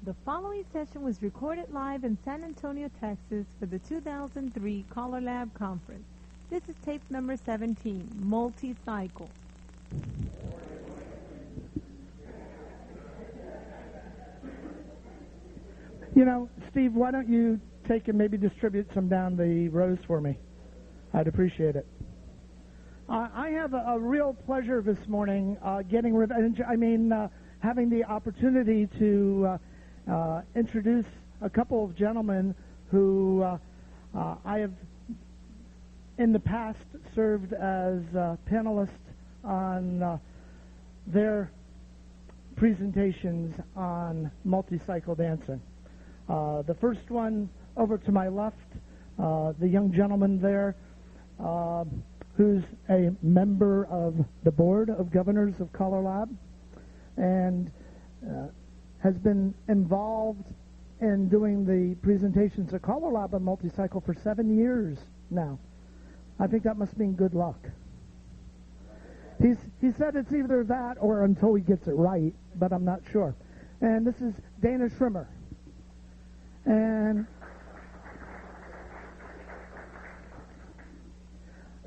The following session was recorded live in San Antonio, Texas for the 2003 CALLERLAB Conference. This is tape number 17, Multi-Cycle. You know, Steve, why don't you take and maybe distribute some down the rows for me? I'd appreciate it. I have a real pleasure this morning having the opportunity to introduce a couple of gentlemen who I have in the past served as panelists on their presentations on multi-cycle dancing. The first one over to my left, the young gentleman there, who's a member of the Board of Governors of CALLERLAB and has been involved in doing the presentations at CALLERLAB on multi-cycle for 7 years now. I think that must mean good luck. He said it's either that or until he gets it right, but I'm not sure. And this is Dana Schirmer. And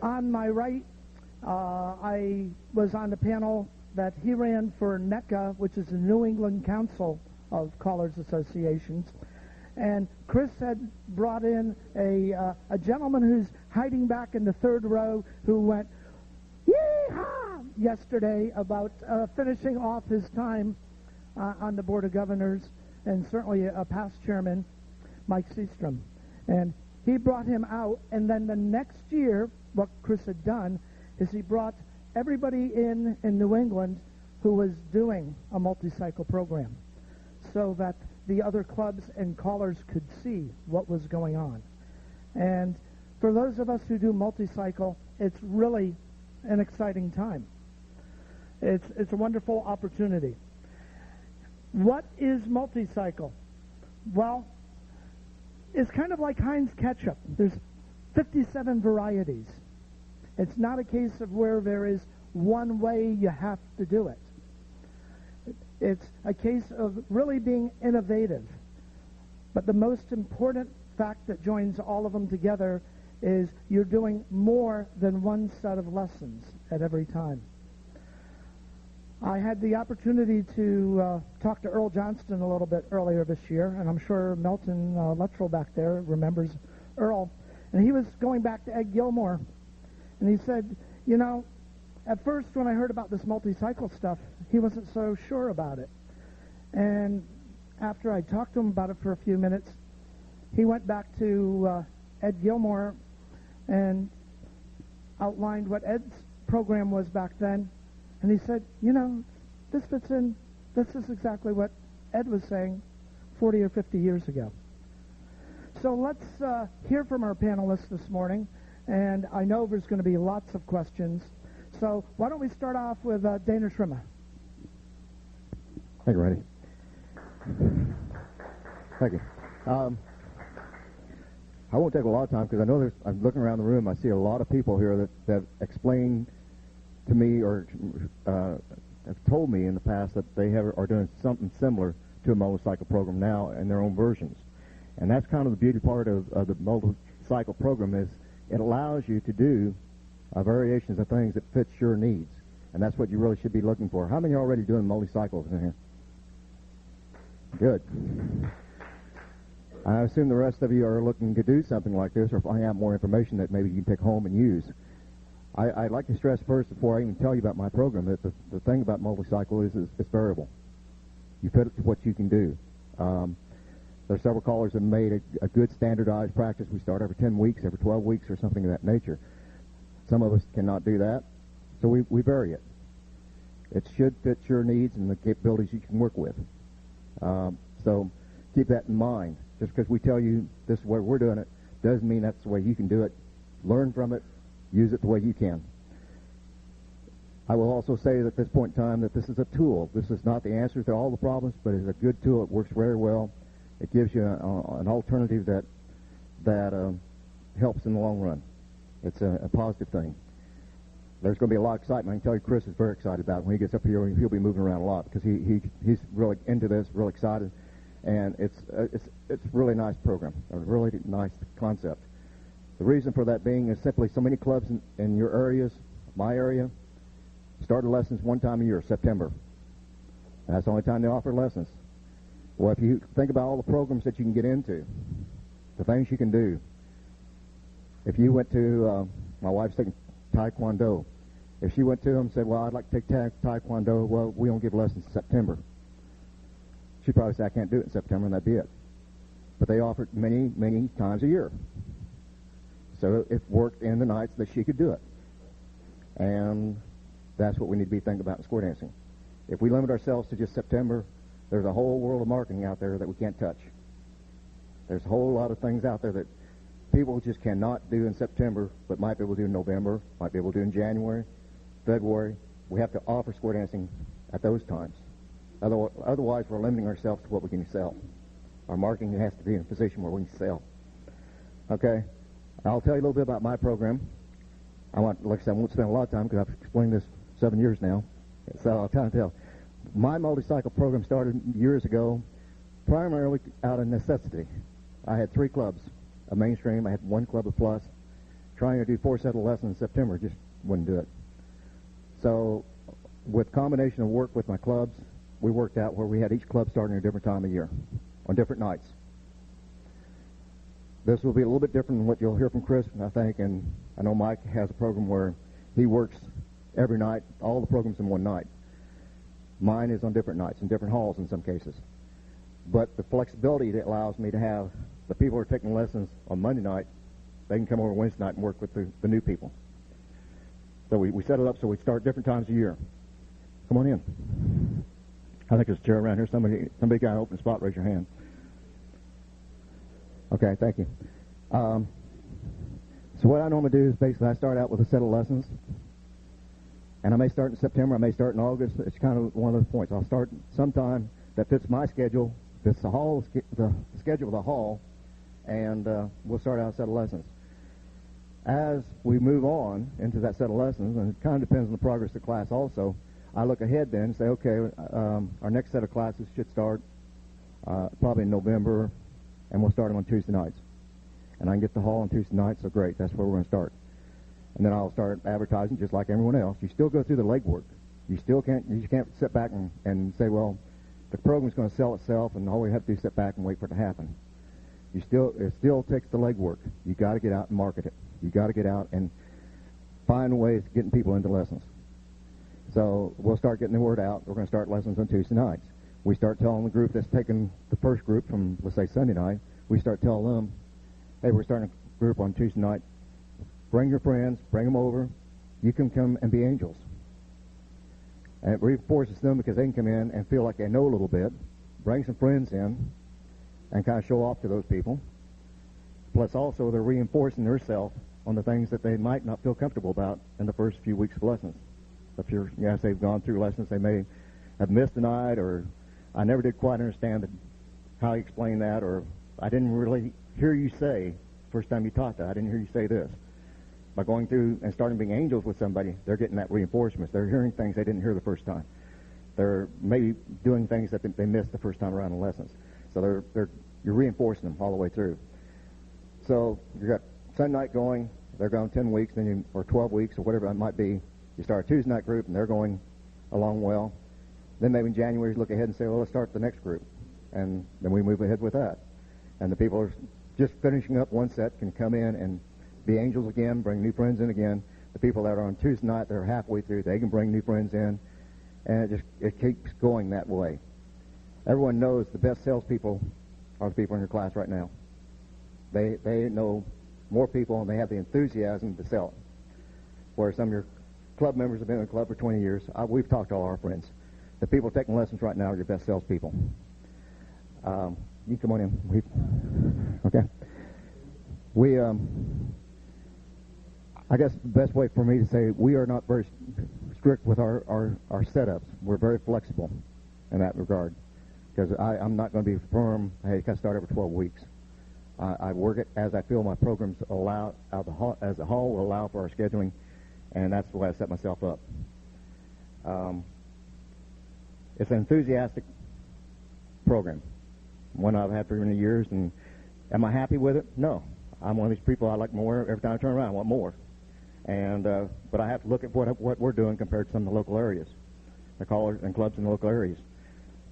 on my right, I was on the panel that he ran for NECA, which is the New England Council of Callers Associations. And Chris had brought in a gentleman who's hiding back in the third row who went, yee-haw, yesterday about finishing off his time on the Board of Governors, and certainly a past chairman, Mike Seastrom. And he brought him out, and then the next year, what Chris had done is he brought everybody in New England who was doing a multi-cycle program so that the other clubs and callers could see what was going on. And for those of us who do multi-cycle, it's really an exciting time. It's a wonderful opportunity. What is multi-cycle? Well, it's kind of like Heinz ketchup. There's 57 varieties. It's not a case of where there is one way you have to do it. It's a case of really being innovative. But the most important fact that joins all of them together is you're doing more than one set of lessons at every time. I had the opportunity to talk to Earl Johnston a little bit earlier this year, and I'm sure Milton Luttrell back there remembers Earl. And he was going back to Ed Gilmore, and he said, you know, at first when I heard about this multi-cycle stuff, he wasn't so sure about it. And after I talked to him about it for a few minutes, he went back to Ed Gilmore and outlined what Ed's program was back then. And he said, you know, this fits in, this is exactly what Ed was saying 40 or 50 years ago. So let's hear from our panelists this morning, and I know there's going to be lots of questions. So why don't we start off with Dana Schirmer. Thank you, Randy. Thank you. I won't take a lot of time because I know I'm looking around the room, I see a lot of people here that explain to me or have told me in the past that they are doing something similar to a multi-cycle program now in their own versions. And that's kind of the beauty part of the multi-cycle program is it allows you to do variations of things that fits your needs. And that's what you really should be looking for. How many are already doing multi-cycles in here? Good. I assume the rest of you are looking to do something like this or find out more information that maybe you can take home and use. I'd like to stress first, before I even tell you about my program, that the thing about multi-cycle is it's variable. You fit it to what you can do. There are several callers that have made a good standardized practice. We start every 10 weeks, every 12 weeks, or something of that nature. Some of us cannot do that, so we vary it. It should fit your needs and the capabilities you can work with. So keep that in mind. Just because we tell you this is the way we're doing it doesn't mean that's the way you can do it. Learn from it. Use it the way you can. I will also say at this point in time that this is a tool. This is not the answer to all the problems, but it's a good tool. It works very well. It gives you an alternative that helps in the long run. It's a positive thing. There's going to be a lot of excitement. I can tell you Chris is very excited about it. When he gets up here, he'll be moving around a lot because he's really into this, really excited. And it's a really nice program, a really nice concept. The reason for that being is simply so many clubs in your areas, my area, start lessons one time a year, September. That's the only time they offer lessons. Well, if you think about all the programs that you can get into, the things you can do. If you went to, my wife's taking Taekwondo. If she went to them and said, well, I'd like to take Taekwondo, well, we don't give lessons in September. She'd probably say, I can't do it in September, and that'd be it. But they offered many, many times a year. So it worked in the nights that she could do it. And that's what we need to be thinking about in square dancing. If we limit ourselves to just September, there's a whole world of marketing out there that we can't touch. There's a whole lot of things out there that people just cannot do in September, but might be able to do in November, might be able to do in January, February. We have to offer square dancing at those times. Otherwise, we're limiting ourselves to what we can sell. Our marketing has to be in a position where we can sell. Okay, I'll tell you a little bit about my program. Like I said, I won't spend a lot of time because I've explained this 7 years now, so I'll kind of tell. My multi-cycle program started years ago, primarily out of necessity. I had 3 clubs of mainstream. I had 1 club of plus. Trying to do 4 sets of lessons in September just wouldn't do it. So, with combination of work with my clubs, we worked out where we had each club starting at a different time of year, on different nights. This will be a little bit different than what you'll hear from Chris, I think, and I know Mike has a program where he works every night, all the programs in one night. Mine is on different nights, in different halls in some cases. But the flexibility that allows me to have the people who are taking lessons on Monday night, they can come over Wednesday night and work with the new people. So we set it up so we start different times a year. Come on in. I think there's a chair around here. Somebody got an open spot, raise your hand. Okay, thank you. So what I normally do is basically I start out with a set of lessons. And I may start in September, I may start in August. It's kind of one of those points. I'll start sometime that fits my schedule, fits the schedule of the hall, and we'll start out a set of lessons. As we move on into that set of lessons, and it kind of depends on the progress of the class also, I look ahead then and say, okay, our next set of classes should start probably in November, and we'll start them on Tuesday nights. And I can get the hall on Tuesday nights, so great, that's where we're going to start. And then I'll start advertising just like everyone else. You still go through the legwork. You can't sit back and say, well, the program's going to sell itself, and all we have to do is sit back and wait for it to happen. It still takes the legwork. You got to get out and market it. You got to get out and find ways of getting people into lessons. So we'll start getting the word out. We're going to start lessons on Tuesday nights. We start telling the group that's taking the first group from, let's say, Sunday night, we start telling them, hey, we're starting a group on Tuesday night. Bring your friends, bring them over. You can come and be angels. And it reinforces them because they can come in and feel like they know a little bit, bring some friends in, and kind of show off to those people. Plus also they're reinforcing themselves on the things that they might not feel comfortable about in the first few weeks of lessons. If they've gone through lessons, they may have missed a night, or I never did quite understand how you explain that, or I didn't really hear you say, first time you taught that, I didn't hear you say this. By going through and starting being angels with somebody, they're getting that reinforcement. They're hearing things they didn't hear the first time. They're maybe doing things that they missed the first time around in lessons. So you're reinforcing them all the way through. So you got Sunday night going, they're going 10 weeks, or 12 weeks, or whatever it might be. You start a Tuesday night group, and they're going along well. Then maybe in January, you look ahead and say, well, let's start the next group. And then we move ahead with that. And the people are just finishing up one set can come in and be angels again, bring new friends in again. The people that are on Tuesday night, they're halfway through, they can bring new friends in, and it keeps going that way. Everyone knows the best salespeople are the people in your class right now. They know more people, and they have the enthusiasm to sell it. Where some of your club members have been in the club for 20 years, we've talked to all our friends. The people taking lessons right now are your best salespeople. You come on in. Okay. I guess the best way for me to say, we are not very strict with our setups. We're very flexible in that regard. Because I'm not going to be firm, hey, you got to start every 12 weeks. I work it as I feel my programs allow, as the hall will allow for our scheduling, and that's the way I set myself up. It's an enthusiastic program. one I've had for many years. And am I happy with it? No. I'm one of these people I like more. Every time I turn around, I want more. And but I have to look at what we're doing compared to some of the local areas, the callers and clubs in the local areas.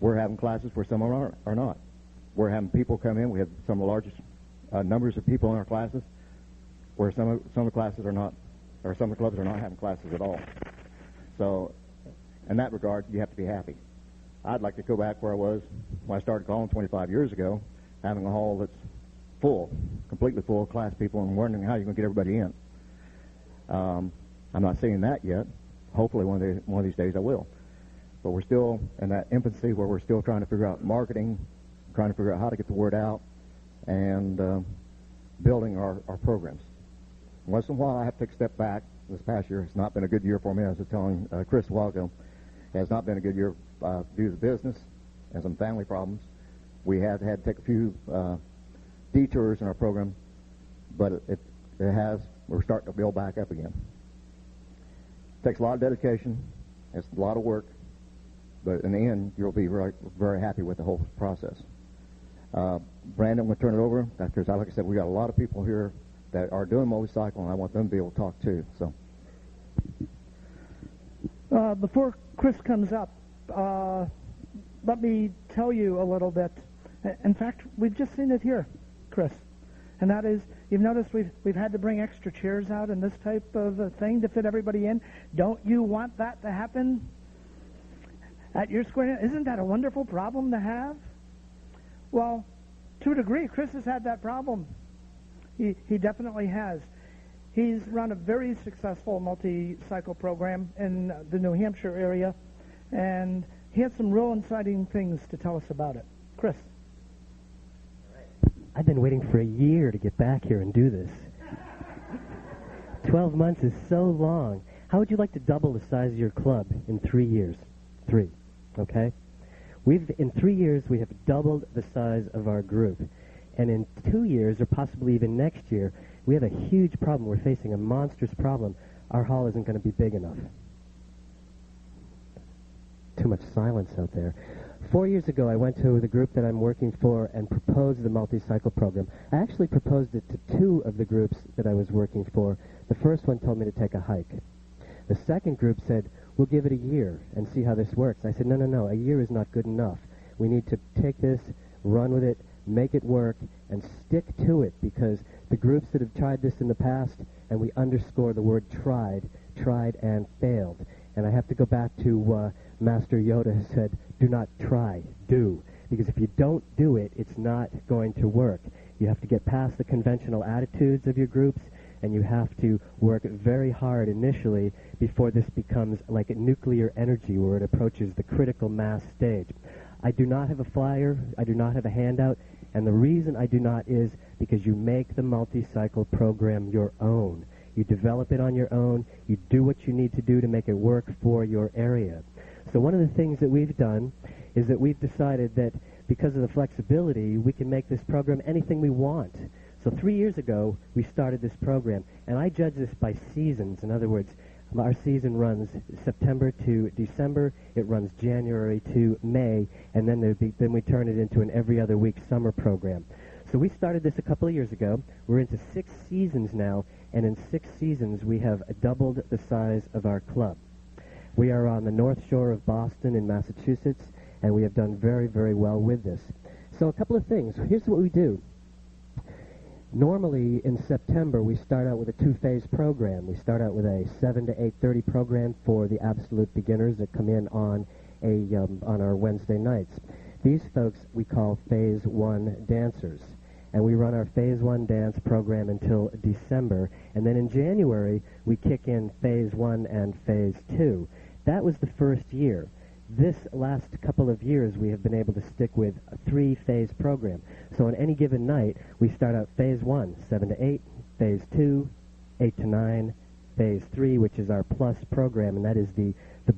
We're having classes where some are not. We're having people come in. We have some of the largest numbers of people in our classes, where some of the classes are not, or some of the clubs are not having classes at all. So, in that regard, you have to be happy. I'd like to go back where I was when I started calling 25 years ago, having a hall that's full, completely full of class people, and wondering how you're going to get everybody in. I'm not saying that yet. Hopefully one of these days I will. But we're still in that infancy where we're still trying to figure out marketing, trying to figure out how to get the word out, and building our programs. Once in a while I have to take a step back. This past year has not been a good year for me, as I was telling Chris a while ago. It has not been a good year due to the business and some family problems. We have had to take a few detours in our program, but we're starting to build back up again. It takes a lot of dedication. It's a lot of work. But in the end, you'll be very, very happy with the whole process. Brandon, I'm going to turn it over, because like I said, we got a lot of people here that are doing Multi-Cycle, and I want them to be able to talk too. So, before Chris comes up, let me tell you a little bit. In fact, we've just seen it here, Chris, and that is, you've noticed we've had to bring extra chairs out and this type of thing to fit everybody in. Don't you want that to happen at your square? Isn't that a wonderful problem to have? Well, to a degree, Chris has had that problem. He definitely has. He's run a very successful multi-cycle program in the New Hampshire area, and he has some real exciting things to tell us about it. Chris. I've been waiting for a year to get back here and do this. 12 months is so long. How would you like to double the size of your club in 3 years? 3, okay? In 3 years, we have doubled the size of our group. And in 2 years, or possibly even next year, we have a huge problem. We're facing a monstrous problem. Our hall isn't going to be big enough. Too much silence out there. 4 years ago, I went to the group that I'm working for and proposed the multi-cycle program. I actually proposed it to 2 of the groups that I was working for. The first one told me to take a hike. The second group said, we'll give it a year and see how this works. I said, no, a year is not good enough. We need to take this, run with it, make it work, and stick to it, because the groups that have tried this in the past, and we underscore the word tried and failed. And I have to go back to Master Yoda who said, do not try, do. Because if you don't do it, it's not going to work. You have to get past the conventional attitudes of your groups, and you have to work very hard initially before this becomes like a nuclear energy where it approaches the critical mass stage. I do not have a flyer. I do not have a handout. And the reason I do not is because you make the multi-cycle program your own. You develop it on your own. You do what you need to do to make it work for your area. So one of the things that we've done is that we've decided that because of the flexibility, we can make this program anything we want. So 3 years ago, we started this program, and I judge this by seasons. In other words, our season runs September to December, it runs January to May, and then we turn it into an every other week summer program. So we started this a couple of years ago. We're into 6 seasons now, and in 6 seasons we have doubled the size of our club. We are on the North Shore of Boston in Massachusetts, and we have done very, very well with this. So a couple of things. Here's what we do. Normally, in September, we start out with a 2-phase program. We start out with a 7 to 8:30 program for the absolute beginners that come in on our Wednesday nights. These folks we call Phase 1 dancers. And we run our Phase 1 dance program until December. And then in January, we kick in Phase 1 and Phase 2. That was the first year. This last couple of years, we have been able to stick with a 3-phase program. So on any given night, we start out Phase 1, 7 to 8, Phase 2, 8 to 9, Phase 3, which is our plus program, and that is the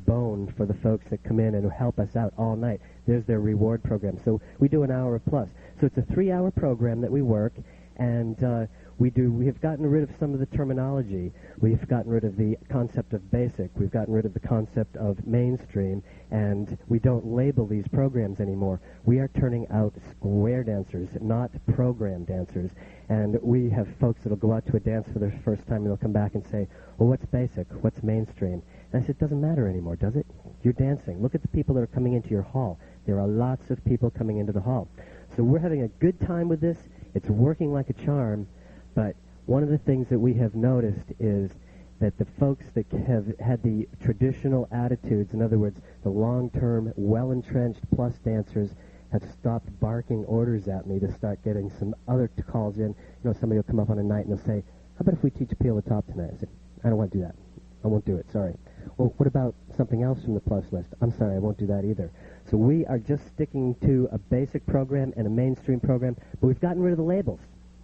bone for the folks that come in and help us out all night. There's their reward program. So we do an hour of plus. So it's a 3-hour program that we work, and We have gotten rid of some of the terminology. We've gotten rid of the concept of basic. We've gotten rid of the concept of mainstream, and we don't label these programs anymore. We are turning out square dancers, not program dancers. And we have folks that'll go out to a dance for their first time, and they'll come back and say, well, what's basic? What's mainstream? And I said, it doesn't matter anymore, does it? You're dancing. Look at the people that are coming into your hall. There are lots of people coming into the hall. So we're having a good time with this. It's working like a charm. But one of the things that we have noticed is that the folks that have had the traditional attitudes, in other words, the long-term, well-entrenched plus dancers, have stopped barking orders at me to start getting some other calls in. You know, somebody will come up on a night and they'll say, how about if we teach Peel the Top tonight? I said, I don't want to do that. I won't do it, sorry. Well, what about something else from the plus list? I'm sorry, I won't do that either. So we are just sticking to a basic program and a mainstream program, but we've gotten rid of the labels.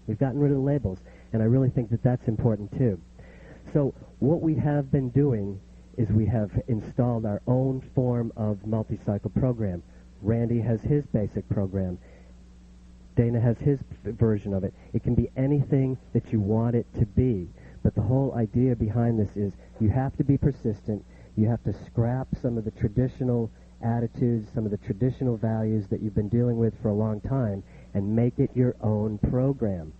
We've gotten rid of the labels, and I really think that that's important too. So what we have been doing is we have installed our own form of multi-cycle program. Randy has his basic program. Dana has his version of it. It can be anything that you want it to be, but the whole idea behind this is you have to be persistent. You have to scrap some of the traditional attitudes, some of the traditional values that you've been dealing with for a long time, and make it your own program.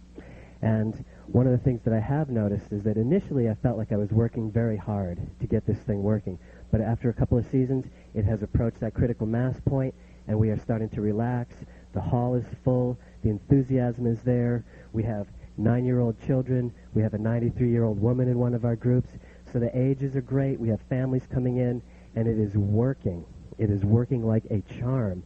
And one of the things that I have noticed is that initially I felt like I was working very hard to get this thing working. But after a couple of seasons, it has approached that critical mass point, and we are starting to relax. The hall is full. The enthusiasm is there. We have 9-year-old children. We have a 93-year-old woman in one of our groups. So the ages are great. We have families coming in, and it is working. It is working like a charm.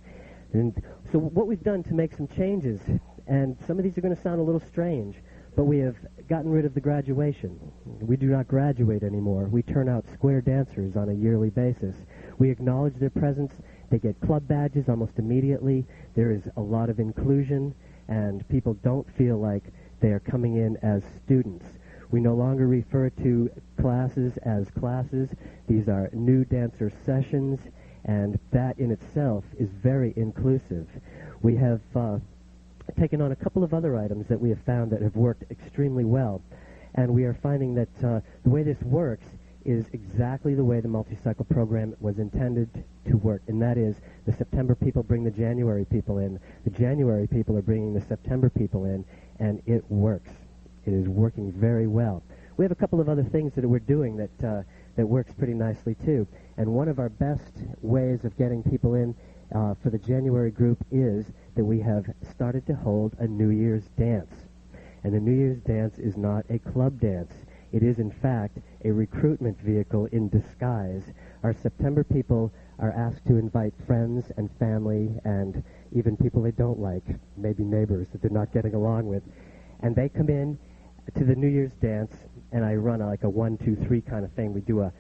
And so what we've done to make some changes, and some of these are going to sound a little strange, but we have gotten rid of the graduation. We do not graduate anymore. We turn out square dancers on a yearly basis. We acknowledge their presence. They get club badges almost immediately. There is a lot of inclusion, and people don't feel like they are coming in as students. We no longer refer to classes as classes. These are new dancer sessions, and that in itself is very inclusive. We have taken on a couple of other items that we have found that have worked extremely well, and we are finding that the way this works is exactly the way the multi-cycle program was intended to work, and that is the September people bring the January people in, the January people are bringing the September people in, and it works. It is working very well. We have a couple of other things that we're doing that works pretty nicely too, and one of our best ways of getting people in for the January group is that we have started to hold a New Year's dance. And the New Year's dance is not a club dance. It is, in fact, a recruitment vehicle in disguise. Our September people are asked to invite friends and family and even people they don't like, maybe neighbors that they're not getting along with. And they come in to the New Year's dance, and I run like a 1, 2, 3 kind of thing. We do a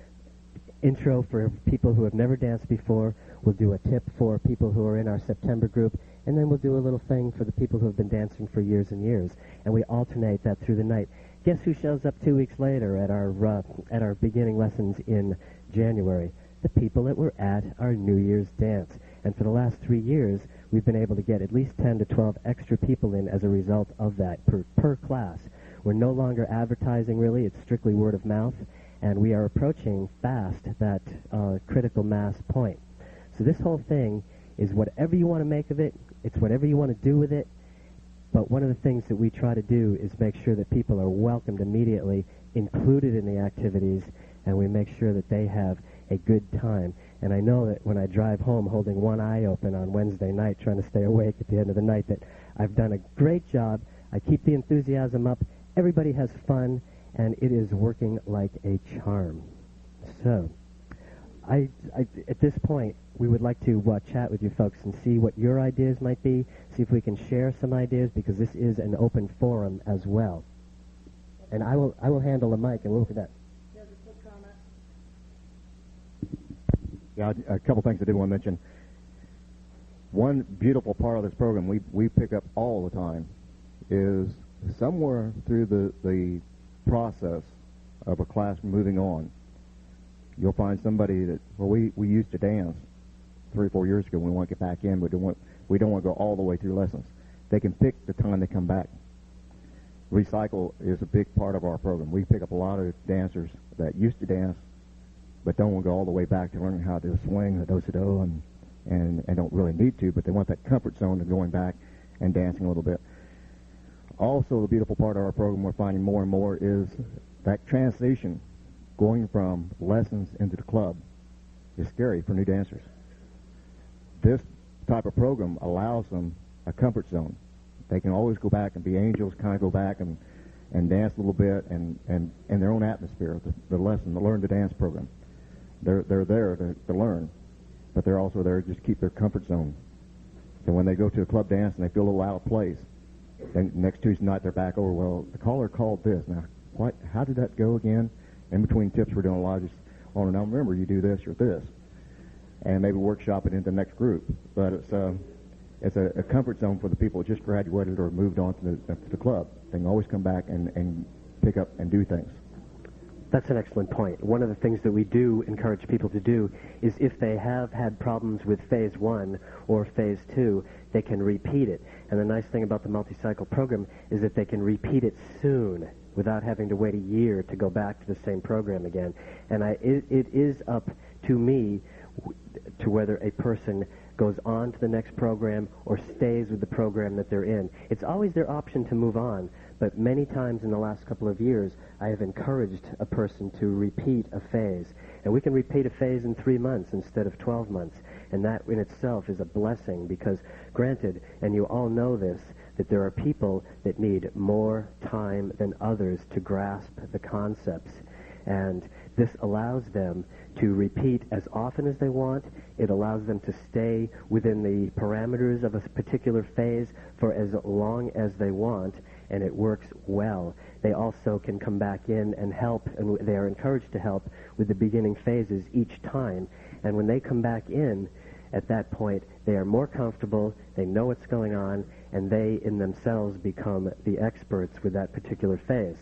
intro for people who have never danced before. We'll do a tip for people who are in our September group, and then we'll do a little thing for the people who have been dancing for years and years. And we alternate that through the night. Guess who shows up 2 weeks later at our beginning lessons in January? The people that were at our New Year's dance. And for the last 3 years, we've been able to get at least 10 to 12 extra people in as a result of that per class. We're no longer advertising, really. It's strictly word of mouth, and we are approaching fast that critical mass point. So this whole thing is whatever you want to make of it. It's whatever you want to do with it. But one of the things that we try to do is make sure that people are welcomed immediately, included in the activities, and we make sure that they have a good time. And I know that when I drive home holding one eye open on Wednesday night, trying to stay awake at the end of the night, that I've done a great job. I keep the enthusiasm up. Everybody has fun, and it is working like a charm. So, at this point, we would like to chat with you folks and see what your ideas might be, see if we can share some ideas, because this is an open forum as well. And I will handle the mic, and we'll look at that. Here's a quick comment. Yeah, a couple things I did want to mention. One beautiful part of this program we pick up all the time is somewhere through the process of a class moving on, you'll find somebody that, well, we used to dance 3 or 4 years ago. We want to get back in, but we don't want to go all the way through lessons. They can pick the time they come back. recycle is a big part of our program. We pick up a lot of dancers that used to dance but don't want to go all the way back to learning how to swing the do-si-do and don't really need to, but they want that comfort zone of going back and dancing a little bit. Also, the beautiful part of our program we're finding more and more is that transition going from lessons into the club is scary for new dancers. This type of program allows them a comfort zone. They can always go back and be angels, kind of go back and dance a little bit and in their own atmosphere, the lesson, the Learn to Dance program. They're there to learn, but they're also there to just keep their comfort zone. So when they go to a club dance and they feel a little out of place, then next Tuesday night they're back over, well, the caller called this. Now, how did that go again? In between tips, we're doing a lot of just, oh, now remember, you do this or this. And maybe workshop it into the next group. But it's a comfort zone for the people who just graduated or moved on to the club. They can always come back and pick up and do things. That's an excellent point. One of the things that we do encourage people to do is if they have had problems with phase 1 or phase 2, they can repeat it. And the nice thing about the Multi-Cycle program is that they can repeat it soon without having to wait a year to go back to the same program again. And it is up to me to whether a person goes on to the next program or stays with the program that they're in. It's always their option to move on, but many times in the last couple of years, I have encouraged a person to repeat a phase. And we can repeat a phase in 3 months instead of 12 months. And that in itself is a blessing because, granted, and you all know this, that there are people that need more time than others to grasp the concepts. And this allows them to repeat as often as they want. It allows them to stay within the parameters of a particular phase for as long as they want, and it works well. They also can come back in and help, and they are encouraged to help with the beginning phases each time. And when they come back in, at that point, they are more comfortable, they know what's going on, and they in themselves become the experts with that particular phase.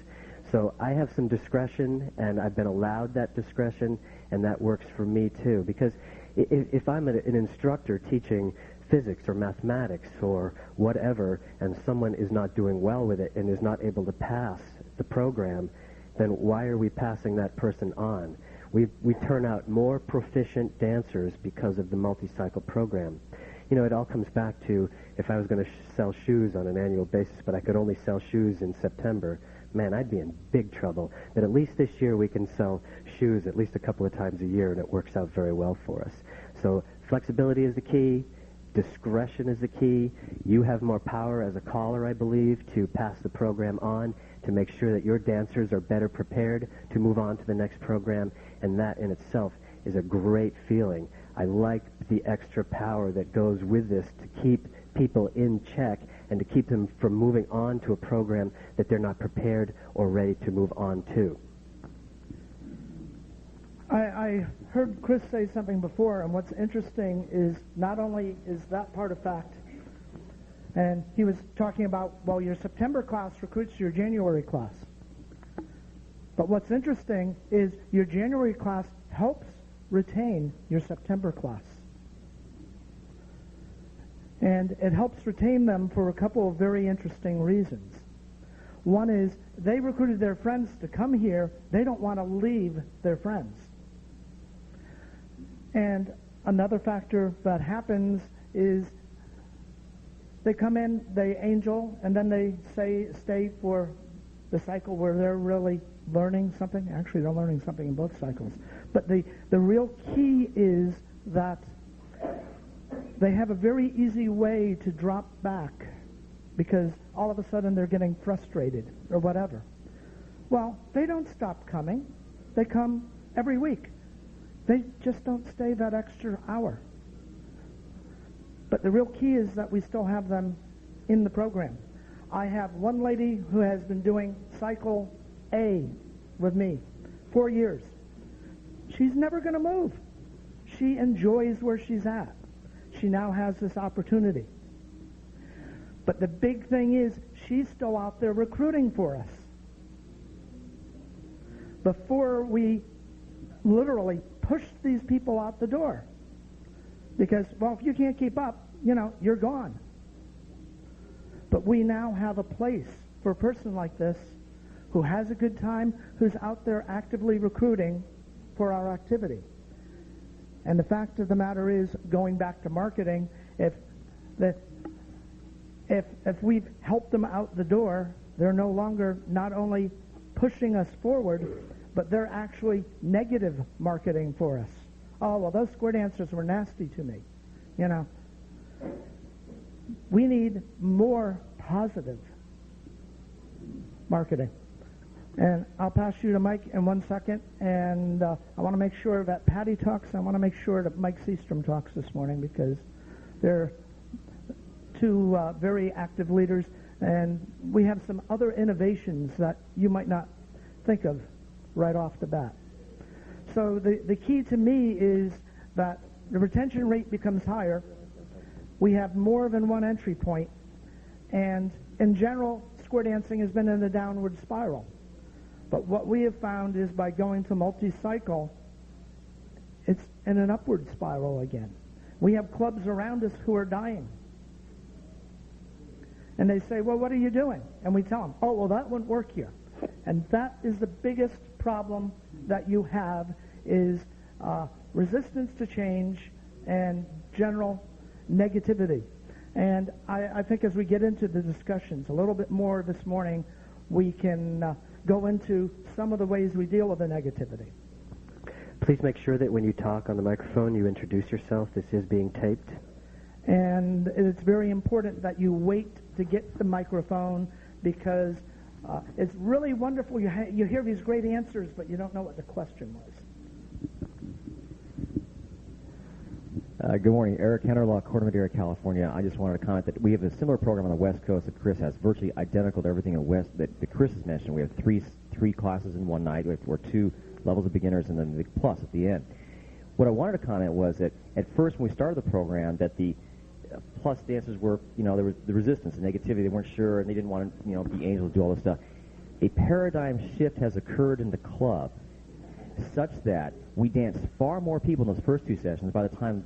So I have some discretion, and I've been allowed that discretion, and that works for me too. Because if I'm an instructor teaching physics or mathematics or whatever, and someone is not doing well with it and is not able to pass the program, then why are we passing that person on? We turn out more proficient dancers because of the Multi-Cycle program. You know, it all comes back to if I was going to sell shoes on an annual basis, but I could only sell shoes in September, man, I'd be in big trouble. But at least this year we can sell shoes at least a couple of times a year, and it works out very well for us. So flexibility is the key. Discretion is the key. You have more power as a caller, I believe, to pass the program on, to make sure that your dancers are better prepared to move on to the next program, and that in itself is a great feeling. I like the extra power that goes with this to keep people in check and to keep them from moving on to a program that they're not prepared or ready to move on to. I heard Chris say something before, and what's interesting is not only is that part of fact, and he was talking about, well, your September class recruits your January class. But what's interesting is your January class helps retain your September class. And it helps retain them for a couple of very interesting reasons. One is they recruited their friends to come here. They don't want to leave their friends. And another factor that happens is they come in, they angel, and then they stay for the cycle where they're really learning something. Actually, they're learning something in both cycles. But the real key is that they have a very easy way to drop back because all of a sudden they're getting frustrated or whatever. Well, they don't stop coming. They come every week. They just don't stay that extra hour. But the real key is that we still have them in the program. I have one lady who has been doing Cycle A with me 4 years. She's never going to move. She enjoys where she's at. She now has this opportunity. But the big thing is she's still out there recruiting for us. Before we literally push these people out the door. Because, well, if you can't keep up, you know, you're gone. But we now have a place for a person like this who has a good time, who's out there actively recruiting for our activity. And the fact of the matter is, going back to marketing, if we've helped them out the door, they're no longer not only pushing us forward, but they're actually negative marketing for us. Oh, well, those square dancers were nasty to me. You know, we need more positive marketing. And I'll pass you to Mike in 1 second, and I want to make sure that Patty talks. I want to make sure that Mike Seastrom talks this morning, because they're two very active leaders, and we have some other innovations that you might not think of right off the bat. So the key to me is that the retention rate becomes higher. We have more than one entry point, and in general, square dancing has been in a downward spiral. But what we have found is by going to multi-cycle, it's in an upward spiral again. We have clubs around us who are dying. And they say, well, what are you doing? And we tell them, oh, well, that wouldn't work here. And that is the biggest problem that you have, is resistance to change and general negativity. And I think as we get into the discussions a little bit more this morning, we can go into some of the ways we deal with the negativity. Please make sure that when you talk on the microphone, you introduce yourself. This is being taped. And it's very important that you wait to get the microphone, because it's really wonderful. You hear these great answers, but you don't know what the question was. Good morning. Eric Henderlock, Moderator, California. I just wanted to comment that we have a similar program on the West Coast that Chris has, virtually identical to everything that Chris has mentioned. We have three classes in one night. We're 2 levels of beginners and then the plus at the end. What I wanted to comment was that at first when we started the program, that the plus dancers were, there was the resistance and negativity. They weren't sure, and they didn't want to, be angels, do all this stuff. A paradigm shift has occurred in the club, such that we danced far more people in those first 2 sessions. By the time,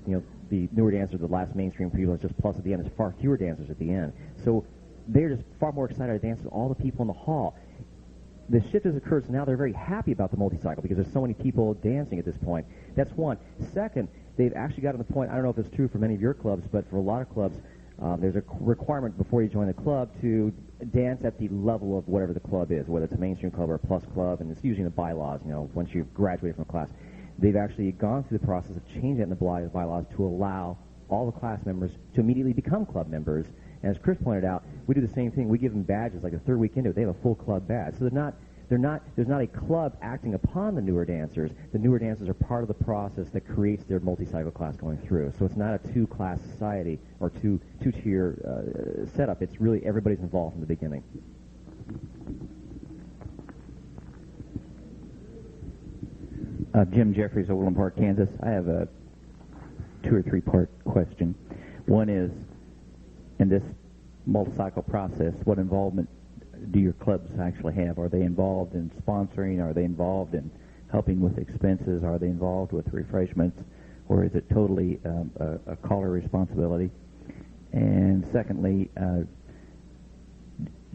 the newer dancers, the last mainstream people, it's just plus at the end. There's far fewer dancers at the end. So they're just far more excited to dance with all the people in the hall. The shift has occurred, so now they're very happy about the multi-cycle because there's so many people dancing at this point. That's one. Second, they've actually gotten to the point, I don't know if it's true for many of your clubs, but for a lot of clubs, there's a requirement before you join the club to dance at the level of whatever the club is, whether it's a mainstream club or a plus club, and it's usually in the bylaws, once you've graduated from a class. They've actually gone through the process of changing it in the bylaws to allow all the class members to immediately become club members. And as Chris pointed out, we do the same thing. We give them badges like the 3rd week into it. They have a full club badge. So there's not a club acting upon the newer dancers. The newer dancers are part of the process that creates their multi-cycle class going through. So it's not a 2-class society or two-tier setup. It's really everybody's involved from the beginning. Jim Jeffries, Overland Park, Kansas. I have a 2 or 3 part question. One is, in this multi-cycle process, what involvement do your clubs actually have? Are they involved in sponsoring? Are they involved in helping with expenses? Are they involved with refreshments? Or is it totally a caller responsibility? And secondly,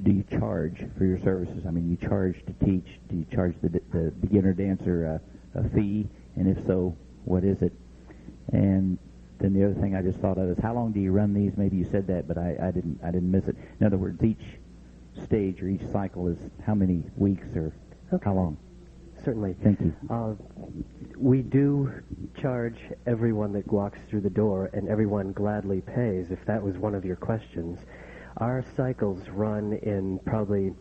do you charge for your services? I mean, you charge to teach. Do you charge the beginner dancer a fee? And if so, what is it? And then the other thing I just thought of is, how long do you run these? Maybe you said that, but I didn't miss it. In other words, each stage or each cycle is how many weeks or how long? Certainly. Thank you. We do charge everyone that walks through the door, and everyone gladly pays, if that was one of your questions. Our cycles run in probably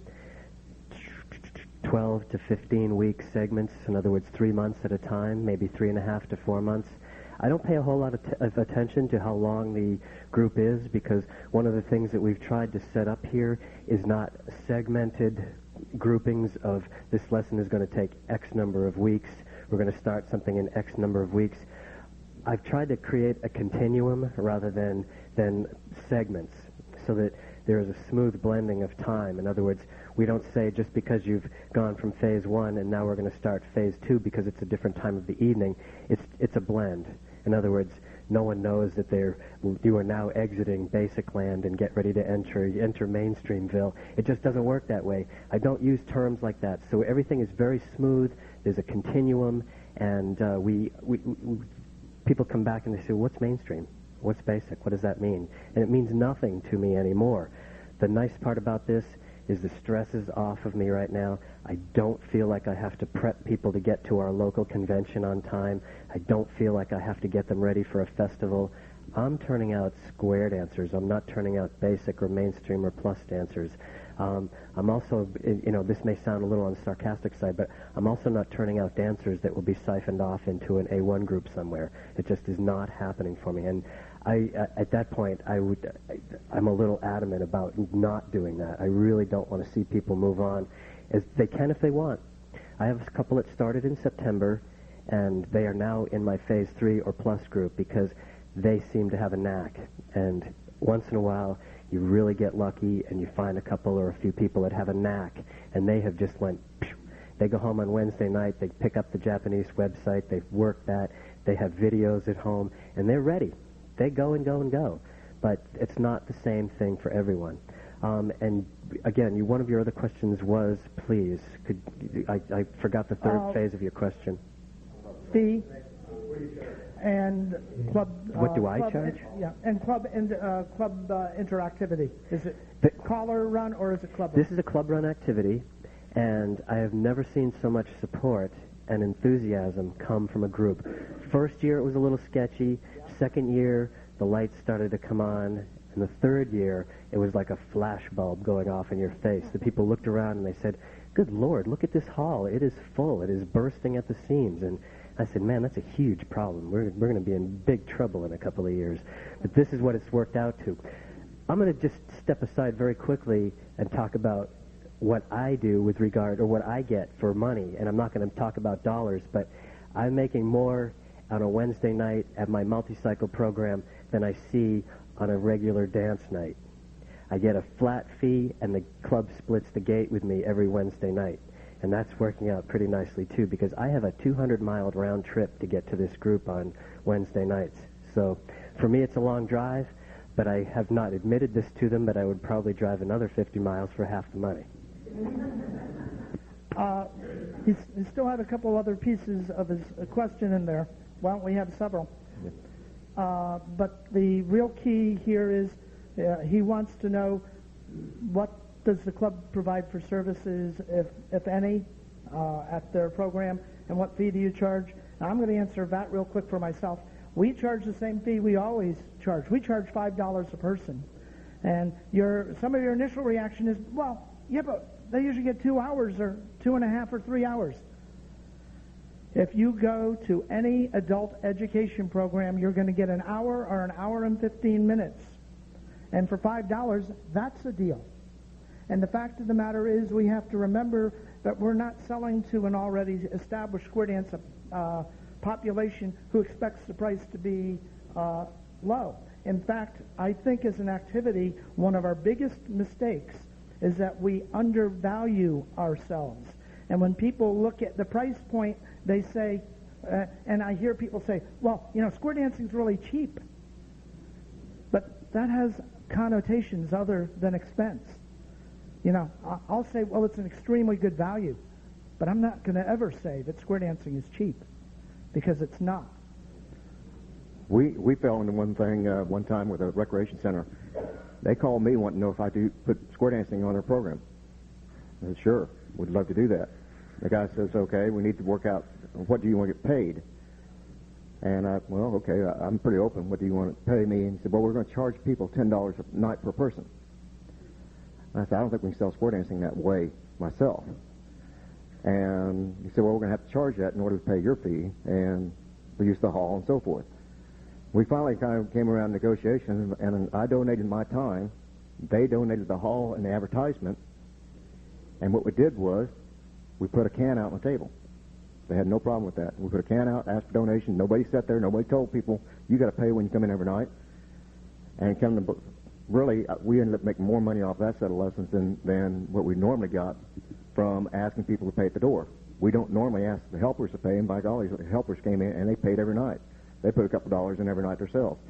12 to 15-week segments, in other words, 3 months at a time, maybe 3.5 to 4 months. I don't pay a whole lot of attention to how long the group is, because one of the things that we've tried to set up here is not segmented groupings of this lesson is going to take X number of weeks, we're going to start something in X number of weeks. I've tried to create a continuum rather than segments, so that there is a smooth blending of time. In other words, we don't say just because you've gone from phase 1 and now we're going to start phase 2 because it's a different time of the evening. It's a blend. In other words, no one knows that you are now exiting basic land and get ready to enter mainstreamville. It just doesn't work that way. I don't use terms like that. So everything is very smooth. There's a continuum, and people come back and they say, what's mainstream? What's basic? What does that mean? And it means nothing to me anymore. The nice part about this is the stress is off of me right now. I don't feel like I have to prep people to get to our local convention on time. I don't feel like I have to get them ready for a festival. I'm turning out square dancers. I'm not turning out basic or mainstream or plus dancers. I'm also, this may sound a little on the sarcastic side, but I'm also not turning out dancers that will be siphoned off into an A1 group somewhere. It just is not happening for me. And at that point, I'm a little adamant about not doing that. I really don't want to see people move on. As they can if they want. I have a couple that started in September, and they are now in my Phase 3 or plus group because they seem to have a knack. And once in a while, you really get lucky, and you find a couple or a few people that have a knack, and they have just went, phew. They go home on Wednesday night, they pick up the Japanese website, they've worked that, they have videos at home, and they're ready. They go and go and go. But it's not the same thing for everyone. And again, one of your other questions was, please, I forgot the third phase of your question. Fee and club. What do I club charge? And club interactivity. Is it caller run or is it club run? This is a club run activity, and I have never seen so much support and enthusiasm come from a group. First year it was a little sketchy. Second year the lights started to come on. And the third year, it was like a flash bulb going off in your face. The people looked around and they said, good Lord, look at this hall. It is full. It is bursting at the seams. And I said, man, that's a huge problem. We're going to be in big trouble in a couple of years. But this is what it's worked out to. I'm going to just step aside very quickly and talk about what I do with regard, or what I get for money. And I'm not going to talk about dollars, but I'm making more on a Wednesday night at my Multi-Cycle program than I see on a regular dance night. I get a flat fee, and the club splits the gate with me every Wednesday night. And that's working out pretty nicely, too, because I have a 200-mile round trip to get to this group on Wednesday nights. So for me, it's a long drive, but I have not admitted this to them, but I would probably drive another 50 miles for half the money. He still had a couple other pieces of his question in there. Why don't we have several? But the real key here is he wants to know what does the club provide for services, if any, at their program, and what fee do you charge? Now, I'm going to answer that real quick for myself. We charge the same fee we always charge. We charge $5 a person. And some of your initial reaction is, well, yeah, but they usually get 2 hours or 2.5 or 3 hours. If you go to any adult education program, you're going to get an hour or an hour and 15 minutes. And for $5, that's a deal. And the fact of the matter is we have to remember that we're not selling to an already established square dance population who expects the price to be low. In fact, I think as an activity, one of our biggest mistakes is that we undervalue ourselves. And when people look at the price point, they say, and I hear people say, well, square dancing's really cheap. But that has connotations other than expense. I'll say, well, it's an extremely good value. But I'm not going to ever say that square dancing is cheap, because it's not. We fell into one thing one time with a recreation center. They called me wanting to know if I do put square dancing on their program. I said, sure, we'd love to do that. The guy says, okay, we need to work out what do you want to get paid. And I'm pretty open. What do you want to pay me? And he said, well, we're going to charge people $10 a night per person. And I said, I don't think we can sell square dancing that way myself. And he said, well, we're going to have to charge that in order to pay your fee and we use the hall and so forth. We finally kind of came around negotiation, and I donated my time. They donated the hall and the advertisement. And what we did was we put a can out on the table. They had no problem with that. We put a can out, asked for donation. Nobody sat there. Nobody told people, you got to pay when you come in every night. And really, we ended up making more money off that set of lessons than what we normally got from asking people to pay at the door. We don't normally ask the helpers to pay, and by golly, the helpers came in and they paid every night. they put a couple dollars in every night themselves.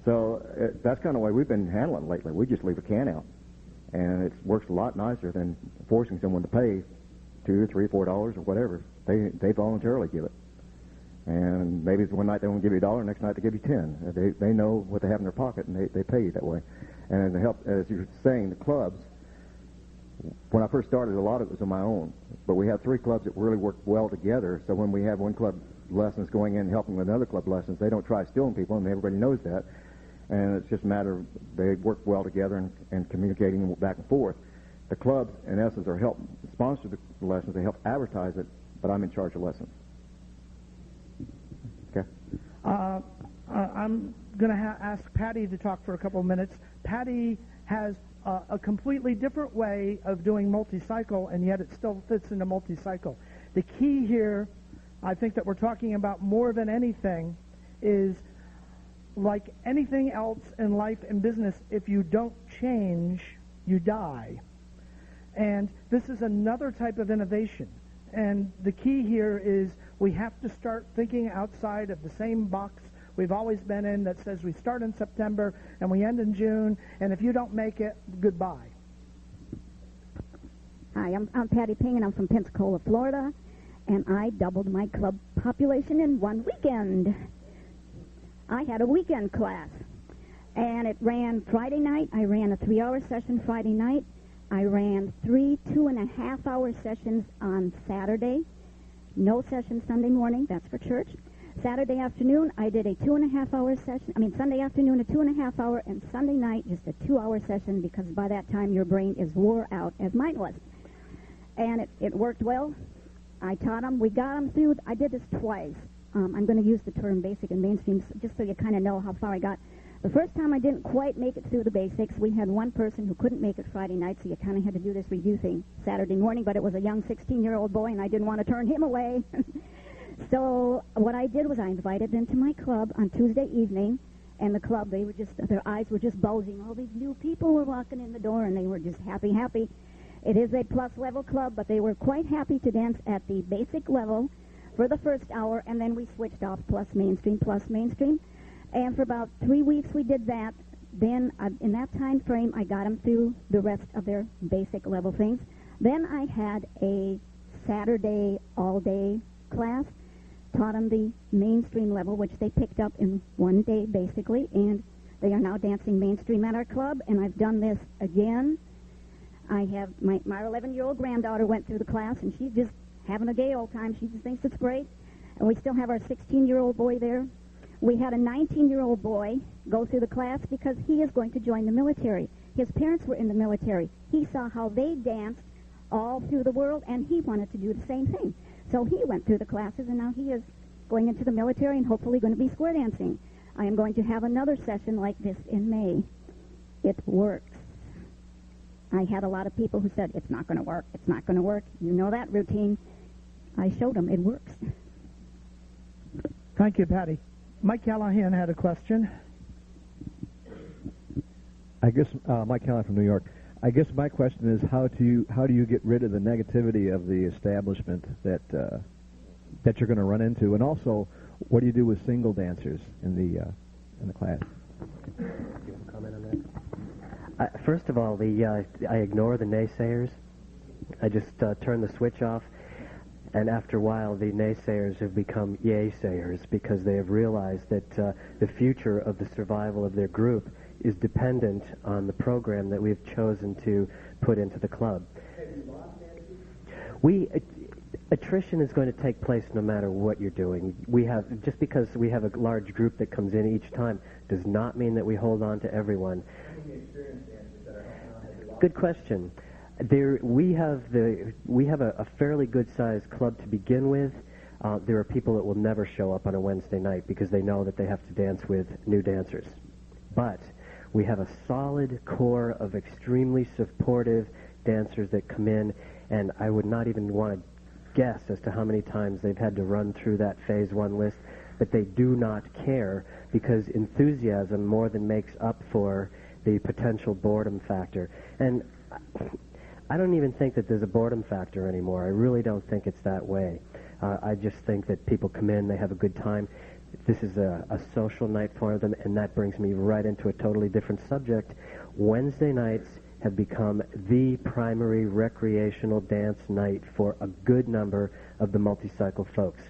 So that's kind of the way we've been handling it lately. We just leave a can out, and it works a lot nicer than forcing someone to pay $2, $3, $4 or whatever. They voluntarily give it. And maybe one night they won't give you $1, next night they give you 10. They know what they have in their pocket, and they pay you that way. And to help, as you're saying, the clubs, when I first started, a lot of it was on my own. But we have 3 clubs that really work well together, so when we have one club lessons going in helping with another club lessons, they don't try stealing people, and everybody knows that. And it's just a matter of they work well together and communicating back and forth. The clubs, in essence, are help sponsor the lessons. They help advertise it, but I'm in charge of lessons. Okay. I'm going to ask Patty to talk for a couple of minutes. Patty has a completely different way of doing multi-cycle, and yet it still fits into multi-cycle. The key here, I think that we're talking about more than anything, is like anything else in life and business, if you don't change, you die. And this is another type of innovation. And the key here is we have to start thinking outside of the same box we've always been in that says we start in September and we end in June, and if you don't make it, goodbye. Hi, I'm Patty Ping, and I'm from Pensacola, Florida, and I doubled my club population in one weekend. I had a weekend class, and it ran Friday night. I ran a 3-hour session Friday night. I ran 3 2.5-hour sessions on Saturday. No session Sunday morning. That's for church. Saturday afternoon, I did a 2.5-hour session. Sunday afternoon, a 2.5-hour, and Sunday night, just a 2-hour session, because by that time your brain is wore out, as mine was. And it worked well. I taught them. We got them through. I did this twice. I'm going to use the term basic and mainstream just so you kind of know how far I got. The first time I didn't quite make it through the basics. We had one person who couldn't make it Friday night, so you kind of had to do this review thing Saturday morning, but it was a young 16-year-old boy, and I didn't want to turn him away. So what I did was I invited them to my club on Tuesday evening, and the club, their eyes were just bulging. All these new people were walking in the door, and they were just happy. It is a plus-level club, but they were quite happy to dance at the basic level for the first hour, and then we switched off plus mainstream. And for about 3 weeks we did that. Then in that time frame, I got them through the rest of their basic level things. Then I had a Saturday all-day class, taught them the mainstream level, which they picked up in one day, basically, and they are now dancing mainstream at our club, and I've done this again. I have my 11-year-old granddaughter went through the class, and she's just having a gay old time. She just thinks it's great. And we still have our 16-year-old boy there. We had a 19-year-old boy go through the class because he is going to join the military. His parents were in the military. He saw how they danced all through the world, and he wanted to do the same thing. So he went through the classes, and now he is going into the military and hopefully going to be square dancing. I am going to have another session like this in May. It works. I had a lot of people who said, it's not going to work, it's not going to work. You know that routine. I showed them it works. Thank you, Patty. Mike Callahan had a question. I guess Mike Callahan from New York. I guess my question is, how do you get rid of the negativity of the establishment that you're going to run into, and also what do you do with single dancers in the class? Do you want to comment on that? First of all, I ignore the naysayers. I just turn the switch off. And after a while, the naysayers have become yay-sayers because they have realized that the future of the survival of their group is dependent on the program that we've chosen to put into the club. Attrition is going to take place no matter what you're doing. Just because we have a large group that comes in each time does not mean that we hold on to everyone. Good question. We have a fairly good-sized club to begin with. There are people that will never show up on a Wednesday night because they know that they have to dance with new dancers. But we have a solid core of extremely supportive dancers that come in, and I would not even want to guess as to how many times they've had to run through that Phase 1 list, but they do not care because enthusiasm more than makes up for the potential boredom factor. And I don't even think that there's a boredom factor anymore. I really don't think it's that way. I just think that people come in, they have a good time. This is a social night for them, and that brings me right into a totally different subject. Wednesday nights have become the primary recreational dance night for a good number of the Multi-Cycle folks.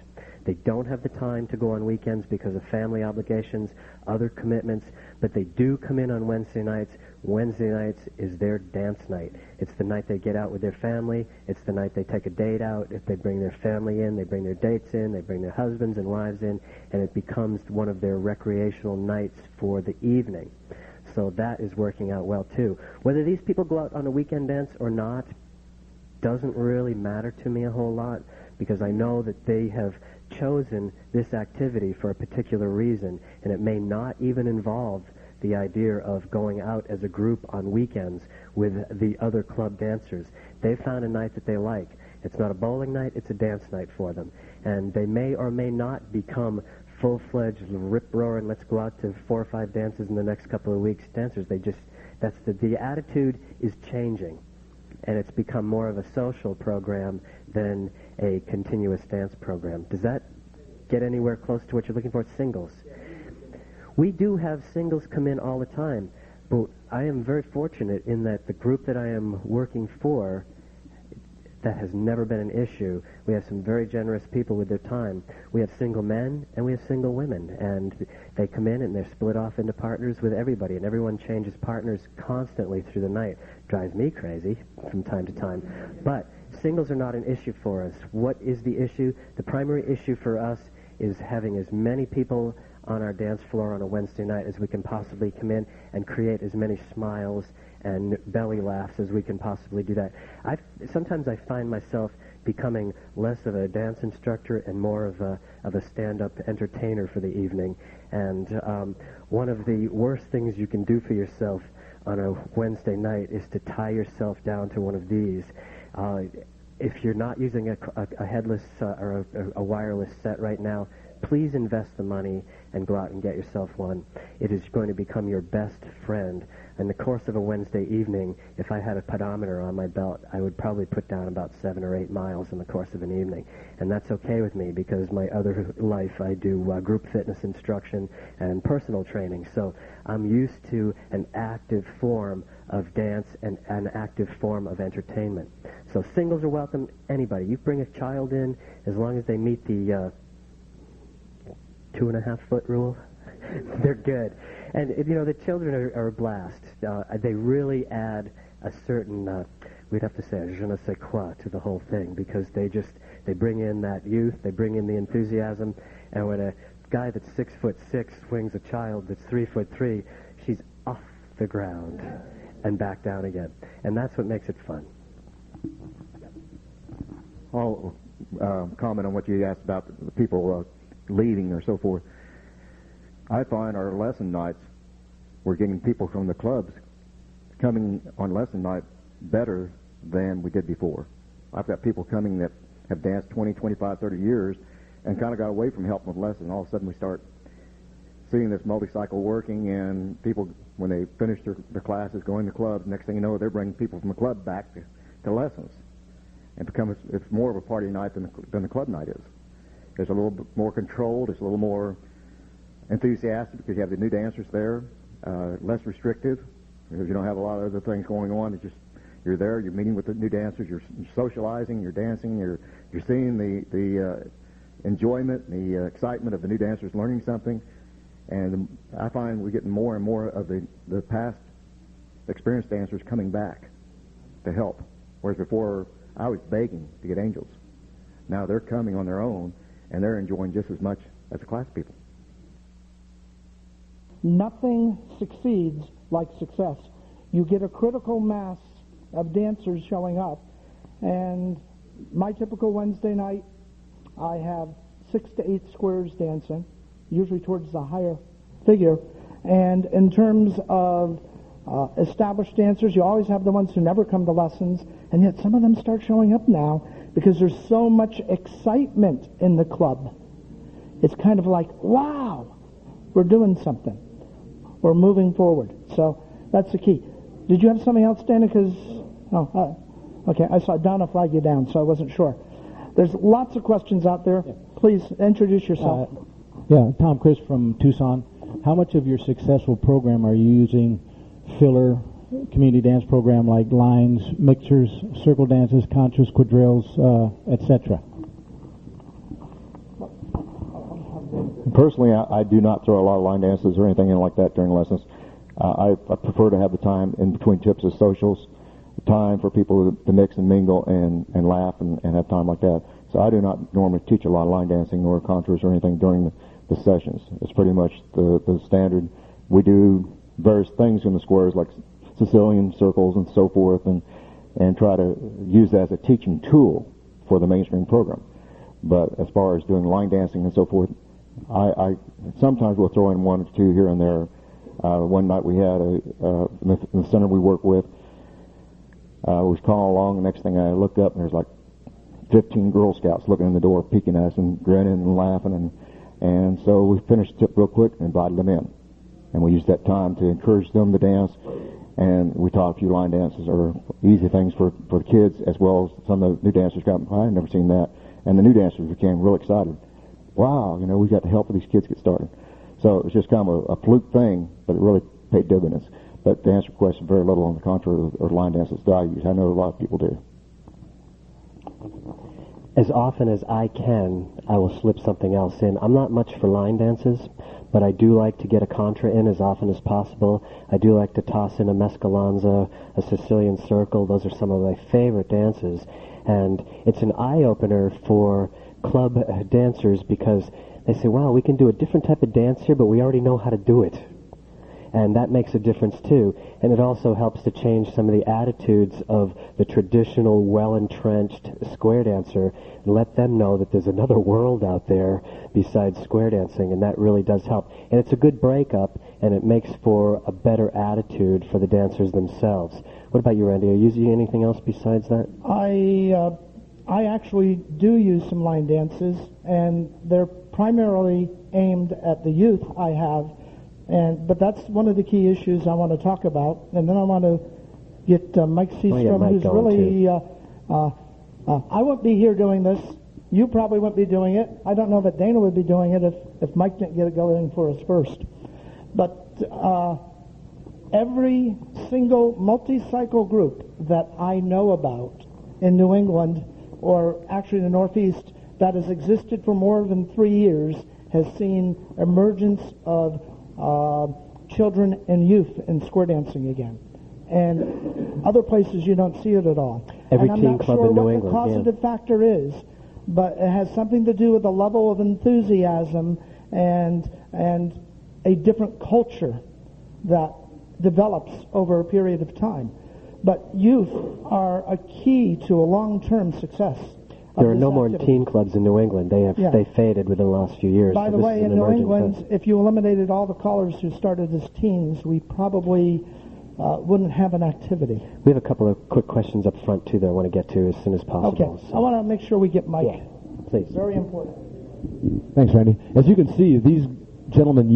They don't have the time to go on weekends because of family obligations, other commitments, but they do come in on Wednesday nights. Wednesday nights is their dance night. It's the night they get out with their family. It's the night they take a date out. If they bring their family in, they bring their dates in, they bring their husbands and wives in, and it becomes one of their recreational nights for the evening. So that is working out well, too. Whether these people go out on a weekend dance or not doesn't really matter to me a whole lot, because I know that they have chosen this activity for a particular reason, and it may not even involve the idea of going out as a group on weekends with the other club dancers. They found a night that they like. It's not a bowling night, it's a dance night for them. And they may or may not become full-fledged, rip-roaring, let's go out to 4 or 5 dances in the next couple of weeks dancers. That's the attitude is changing, and it's become more of a social program than a continuous dance program. Does that get anywhere close to what you're looking for? Singles. We do have singles come in all the time, but I am very fortunate in that the group that I am working for, that has never been an issue. We have some very generous people with their time. We have single men and we have single women, and they come in and they're split off into partners with everybody, and everyone changes partners constantly through the night. Drives me crazy from time to time, but singles are not an issue for us. What is the issue? The primary issue for us is having as many people on our dance floor on a Wednesday night as we can possibly come in and create as many smiles and belly laughs as we can possibly do that. Sometimes I find myself becoming less of a dance instructor and more of a stand-up entertainer for the evening. And one of the worst things you can do for yourself on a Wednesday night is to tie yourself down to one of these. If you're not using a headless or a wireless set right now, please invest the money and go out and get yourself one. It is going to become your best friend. In the course of a Wednesday evening, if I had a pedometer on my belt, I would probably put down about 7 or 8 miles in the course of an evening. And that's okay with me, because my other life I do group fitness instruction and personal training. So I'm used to an active form of dance and an active form of entertainment. So singles are welcome, anybody. You bring a child in, as long as they meet the 2.5-foot rule, they're good. And, the children are a blast. They really add a certain, we'd have to say, a je ne sais quoi to the whole thing, because they bring in that youth, they bring in the enthusiasm, and when a guy that's 6'6" swings a child that's 3'3", she's off the ground and back down again. And that's what makes it fun. I'll comment on what you asked about the people leaving or so forth. I find our lesson nights, we're getting people from the clubs coming on lesson night better than we did before. I've got people coming that have danced 20, 25, 30 years and kind of got away from helping with lessons. All of a sudden we start seeing this multi-cycle working, and people, when they finish their classes, going to clubs, next thing you know, they're bringing people from the club back to lessons. And it's more of a party night than the club night is. It's a little bit more controlled. It's a little more enthusiastic because you have the new dancers there. Less restrictive because you don't have a lot of other things going on. It's just you're there. You're meeting with the new dancers. You're socializing. You're dancing. You're seeing the enjoyment, the excitement of the new dancers learning something. And I find we're getting more and more of the past experienced dancers coming back to help. Whereas before I was begging to get angels. Now they're coming on their own, and they're enjoying just as much as the class people. Nothing succeeds like success. You get a critical mass of dancers showing up, and my typical Wednesday night, I have 6 to 8 squares dancing, usually towards the higher figure. And in terms of established dancers, you always have the ones who never come to lessons, and yet some of them start showing up now because there's so much excitement in the club. It's kind of like, wow, we're doing something. We're moving forward. So that's the key. Did you have something else, Dana? Okay, I saw Donna flag you down, so I wasn't sure. There's lots of questions out there. Please introduce yourself. Yeah, Tom Chris from Tucson. How much of your successful program are you using filler community dance program like lines, mixers, circle dances, contras, quadrilles, etc.? Personally, I do not throw a lot of line dances or anything in like that during lessons. I prefer to have the time in between tips as socials, time for people to mix and mingle and laugh and have time like that. So I do not normally teach a lot of line dancing or contours or anything during the sessions. It's pretty much the standard. We do various things in the squares like Sicilian circles and so forth and try to use that as a teaching tool for the mainstream program. But as far as doing line dancing and so forth, I sometimes will throw in one or two here and there. One night we had in the center we work with, was calling along. The next thing I look up and there's like 15 Girl Scouts looking in the door, peeking at us and grinning and laughing, and so we finished the tip real quick and invited them in, and we used that time to encourage them to dance, and we taught a few line dances or easy things for the kids, as well as some of the new dancers got, I had never seen that, and the new dancers became real excited. Wow, we got to help these kids get started. So it was just kind of a fluke thing, but it really paid dividends. But to answer your question, very little on the contour or line dances that I use. I know a lot of people do. As often as I can, I will slip something else in. I'm not much for line dances, but I do like to get a contra in as often as possible. I do like to toss in a mescalanza, a Sicilian circle. Those are some of my favorite dances. And it's an eye-opener for club dancers because they say, wow, we can do a different type of dance here, but we already know how to do it. And that makes a difference too. And it also helps to change some of the attitudes of the traditional, well-entrenched square dancer and let them know that there's another world out there besides square dancing, and that really does help. And it's a good breakup, and it makes for a better attitude for the dancers themselves. What about you, Randy? Are you using anything else besides that? I actually do use some line dances, and they're primarily aimed at the youth I have. But that's one of the key issues I want to talk about. And then I want to get Mike Seastrom, who's really... I wouldn't be here doing this. You probably wouldn't be doing it. I don't know that Dana would be doing it if Mike didn't get it going for us first. But every single multi-cycle group that I know about in New England, or actually in the Northeast, that has existed for more than 3 years, has seen emergence of children and youth in square dancing again. And other places you don't see it at all. Every and teen club in New England, I'm not sure what the causative factor is, but it has something to do with the level of enthusiasm and a different culture that develops over a period of time. But youth are a key to a long-term success. There are no more teen clubs in New England. They faded within the last few years. By the way, in New England, if you eliminated all the callers who started as teens, we probably wouldn't have an activity. We have a couple of quick questions up front, too, that I want to get to as soon as possible. Okay. So. I want to make sure we get Mike. Yeah, please. Very important. Thanks, Randy. As you can see, these gentlemen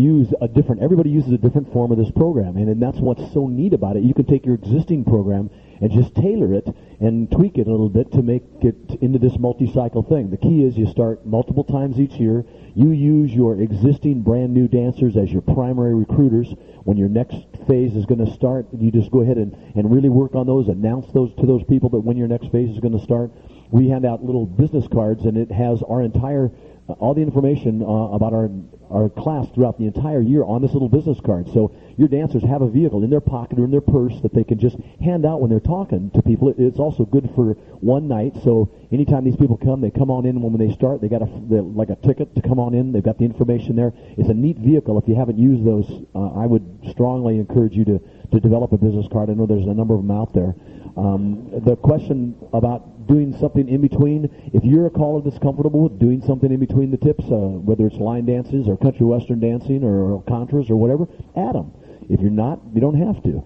everybody uses a different form of this program, and that's what's so neat about it. You can take your existing program and just tailor it and tweak it a little bit to make it into this multi-cycle thing. The key is you start multiple times each year. You use your existing brand new dancers as your primary recruiters. When your next phase is going to start, you just go ahead and really work on those, announce those to those people that when your next phase is going to start. We hand out little business cards, and it has our entire all the information about our class throughout the entire year on this little business card. So your dancers have a vehicle in their pocket or in their purse that they can just hand out when they're talking to people. It's also good for one night. So anytime these people come, they come on in. When they start, they got like a ticket to come on in. They've got the information there. It's a neat vehicle. If you haven't used those, I would strongly encourage you to develop a business card. I know there's a number of them out there. The question about doing something in between, if you're a caller that's comfortable with doing something in between the tips, whether it's line dances or country western dancing or contras or whatever, add them. If you're not, you don't have to.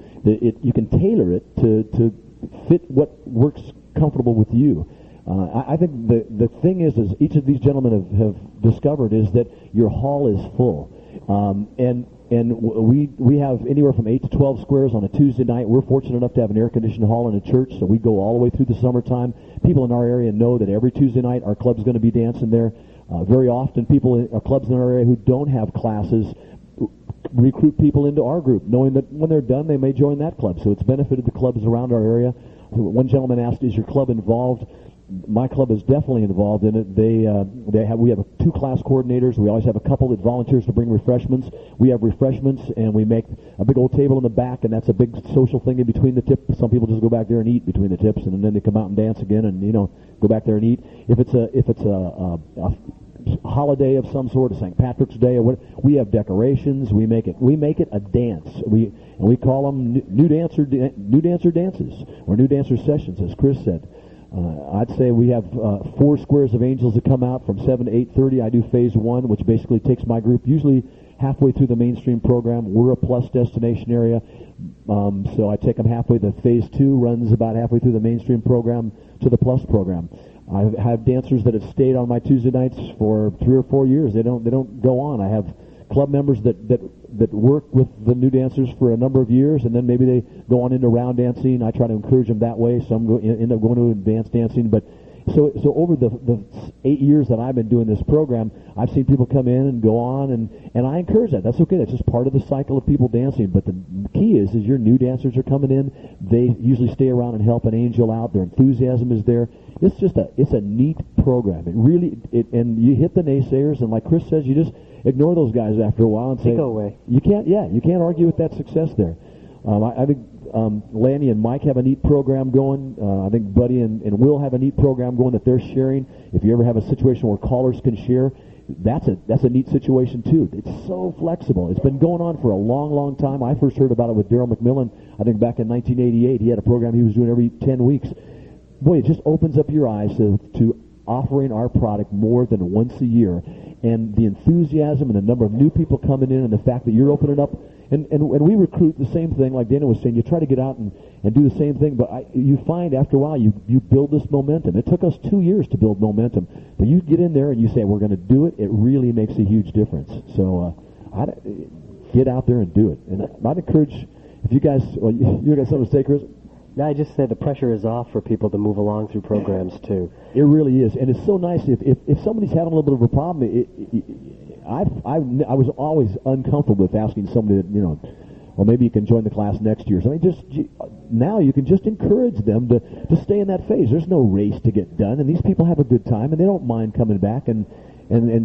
You can tailor it to fit what works comfortable with you. I think the thing is each of these gentlemen have discovered is that your hall is full. And we have anywhere from 8 to 12 squares on a Tuesday night. We're fortunate enough to have an air-conditioned hall in a church, so we go all the way through the summertime. People in our area know that every Tuesday night our club's going to be dancing there. Very often, clubs in our area who don't have classes recruit people into our group, knowing that when they're done, they may join that club. So it's benefited the clubs around our area. One gentleman asked, "Is your club involved?" My club is definitely involved in it. We have 2 class coordinators. We always have a couple that volunteers to bring refreshments. We have refreshments, and we make a big old table in the back, and that's a big social thing in between the tips. Some people just go back there and eat between the tips, and then they come out and dance again, and go back there and eat. If it's a holiday of some sort, a St. Patrick's Day or what, we have decorations. We make it a dance. We call them new dancer dances or new dancer sessions, as Chris said. I'd say we have 4 squares of angels that come out from 7 to 8:30. I do phase 1, which basically takes my group usually halfway through the mainstream program. We're a plus destination area, so I take them halfway. The phase 2 runs about halfway through the mainstream program to the plus program. I have dancers that have stayed on my Tuesday nights for 3 or 4 years. They don't go on. I have club members that work with the new dancers for a number of years, and then maybe they go on into round dancing. I try to encourage them that way. Some end up going to advanced dancing. But so over the 8 years that I've been doing this program, I've seen people come in and go on, and I encourage that. That's okay. That's just part of the cycle of people dancing. But the key is your new dancers are coming in. They usually stay around and help an angel out. Their enthusiasm is there. It's a neat program. And you hit the naysayers, and like Chris says, you just ignore those guys after a while and say, go away. You can't argue with that success there. I think Lanny and Mike have a neat program going. I think Buddy and Will have a neat program going that they're sharing. If you ever have a situation where callers can share, that's a neat situation too. It's so flexible. It's been going on for a long, long time. I first heard about it with Daryl McMillan, I think back in 1988. He had a program he was doing every 10 weeks. Boy, it just opens up your eyes to offering our product more than once a year. And the enthusiasm and the number of new people coming in and the fact that you're opening up. And we recruit the same thing, like Dana was saying. You try to get out and do the same thing, but you find after a while you build this momentum. It took us 2 years to build momentum. But you get in there and you say, we're going to do it. It really makes a huge difference. So get out there and do it. And I'd encourage, if you guys, you got something to say, Chris? No, I just said the pressure is off for people to move along through programs too. It really is, and it's so nice if somebody's having a little bit of a problem. I was always uncomfortable with asking somebody that well, maybe you can join the class next year. So now you can just encourage them to stay in that phase. There's no race to get done, and these people have a good time, and they don't mind coming back and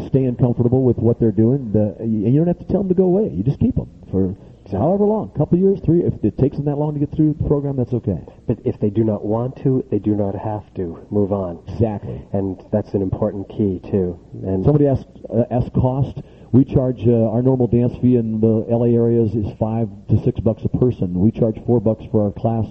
staying comfortable with what they're doing. And you don't have to tell them to go away. You just keep them for however long, couple of years, 3. If it takes them that long to get through the program, that's okay. But if they do not want to, they do not have to move on. Exactly. And that's an important key, too. And somebody asked cost. We charge, our normal dance fee in the LA areas is $5 to $6 a person. We charge $4 for our class.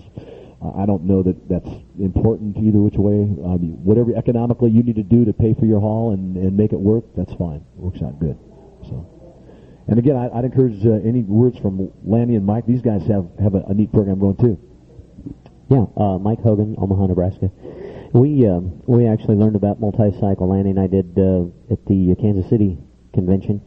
I don't know that that's important either which way. Whatever economically you need to do to pay for your hall and make it work, that's fine. It works out good. So. And again, I'd encourage any words from Lanny and Mike. These guys have a neat program going too. Yeah, Mike Hogan, Omaha, Nebraska. We actually learned about Multi-Cycle. Lanny and I did at the Kansas City convention,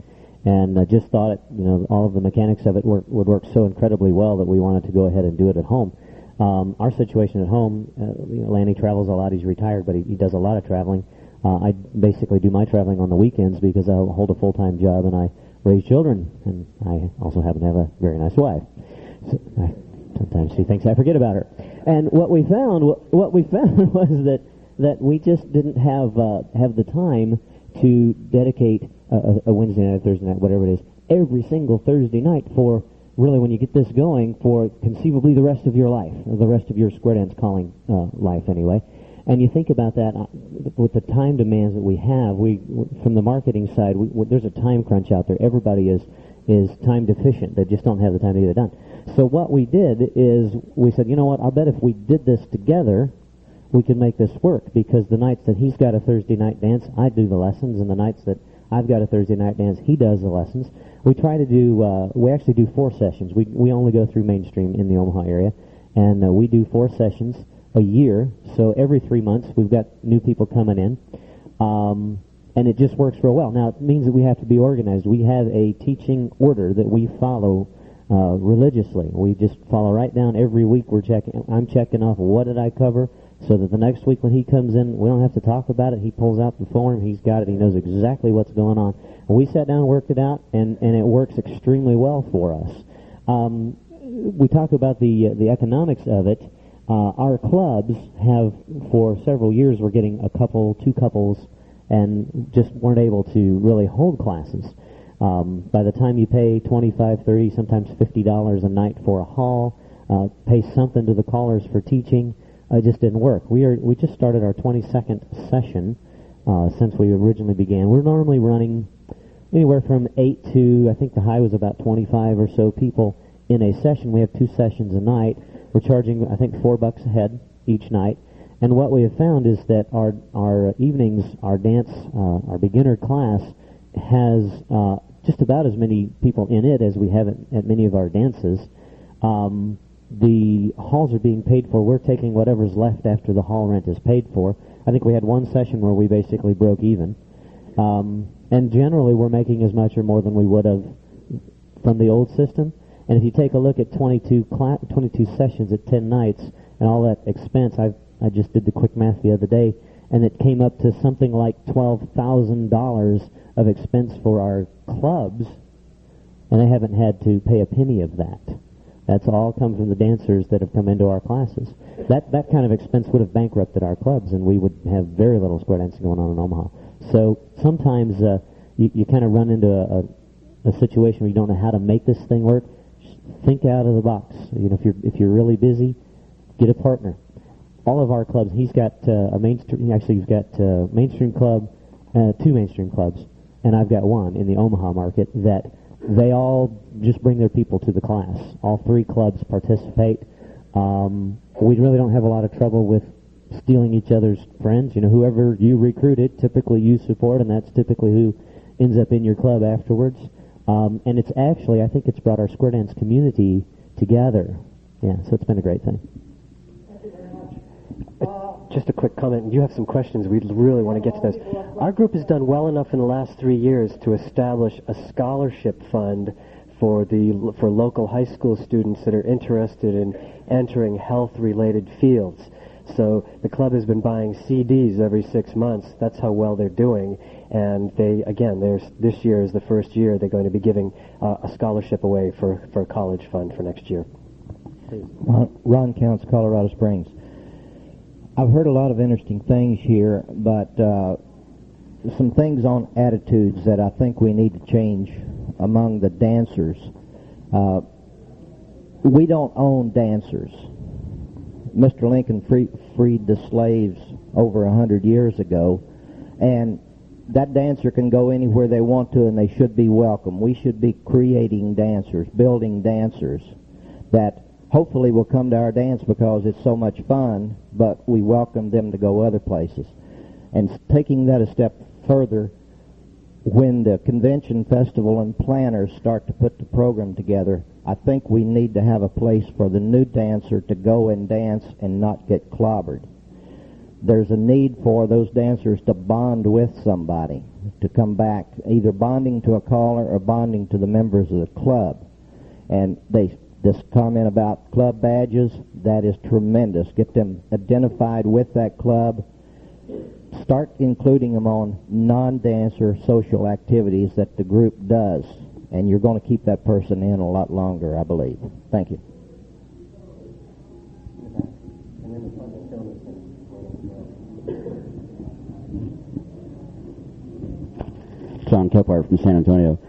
and just thought all of the mechanics of it would work so incredibly well that we wanted to go ahead and do it at home. Our situation at home, Lanny travels a lot. He's retired, but he does a lot of traveling. I basically do my traveling on the weekends because I hold a full-time job and I raise children, and I also happen to have a very nice wife. So sometimes she thinks I forget about her. And what we found was that we just didn't have the time to dedicate a Wednesday night, Thursday night, whatever it is, every single Thursday night for really, when you get this going, for conceivably the rest of your life, or the rest of your square dance calling life anyway. And you think about that with the time demands that we have. From the marketing side, there's a time crunch out there. Everybody is time deficient. They just don't have the time to get it done. So what we did is we said, you know what? I'll bet if we did this together, we could make this work. Because the nights that he's got a Thursday night dance, I do the lessons, and the nights that I've got a Thursday night dance, he does the lessons. We try to do. We actually do 4 sessions. We only go through mainstream in the Omaha area, and we do 4 sessions a year. So every 3 months we've got new people coming in, and it just works real well. Now it means that we have to be organized. We have a teaching order that we follow religiously. We just follow right down every week. I'm checking off what did I cover so that the next week when he comes in, we don't have to talk about it. He pulls out the form, he's got it, he knows exactly what's going on. And we sat down and worked it out, and it works extremely well for us. We talk about the economics of it. Our clubs have, for several years, we're getting two couples, and just weren't able to really hold classes. By the time you pay $25, $30, sometimes $50 a night for a hall, pay something to the callers for teaching, it just didn't work. We just started our 22nd session since we originally began. We're normally running anywhere from 8 to, I think the high was about 25 or so people in a session. We have 2 sessions a night. We're charging, I think, $4 a head each night. And what we have found is that our evenings, our dance, our beginner class has just about as many people in it as we have at many of our dances. The halls are being paid for. We're taking whatever's left after the hall rent is paid for. I think we had one session where we basically broke even. And generally we're making as much or more than we would have from the old system. And if you take a look at 22 sessions at 10 nights and all that expense, I just did the quick math the other day, and it came up to something like $12,000 of expense for our clubs, and they haven't had to pay a penny of that. That's all come from the dancers that have come into our classes. That kind of expense would have bankrupted our clubs, and we would have very little square dancing going on in Omaha. So sometimes you kind of run into a situation where you don't know how to make this thing work. Just think out of the box. You know, if you're really busy, get a partner. All of our clubs, he's got a mainstream. Actually, he's got a mainstream club, 2 mainstream clubs, and I've got one in the Omaha market that they all just bring their people to the class. All 3 clubs participate. We really don't have a lot of trouble with stealing each other's friends. You know, whoever you recruited, typically you support, and that's typically who ends up in your club afterwards. And it's actually, I think it's brought our square dance community together. Yeah, so it's been a great thing. Just a quick comment. You have some questions. We really want to get to those. Our group has done well enough in the last 3 years to establish a scholarship fund for local high school students that are interested in entering health-related fields. So the club has been buying CDs every 6 months. That's how well they're doing. And this year is the first year they're going to be giving a scholarship away for a college fund for next year. Ron Counts, Colorado Springs. I've heard a lot of interesting things here, but some things on attitudes that I think we need to change among the dancers. We don't own dancers. Mr. Lincoln freed the slaves over 100 years ago, and that dancer can go anywhere they want to, and they should be welcome. We should be creating dancers, building dancers that hopefully will come to our dance because it's so much fun, but we welcome them to go other places. And taking that a step further, when the convention, festival, and planners start to put the program together, I think we need to have a place for the new dancer to go and dance and not get clobbered. There's a need for those dancers to bond with somebody, to come back, either bonding to a caller or bonding to the members of the club. And this comment about club badges, that is tremendous. Get them identified with that club. Start including them on non-dancer social activities that the group does. And you're going to keep that person in a lot longer, I believe. Thank you. John Kepler from San Antonio.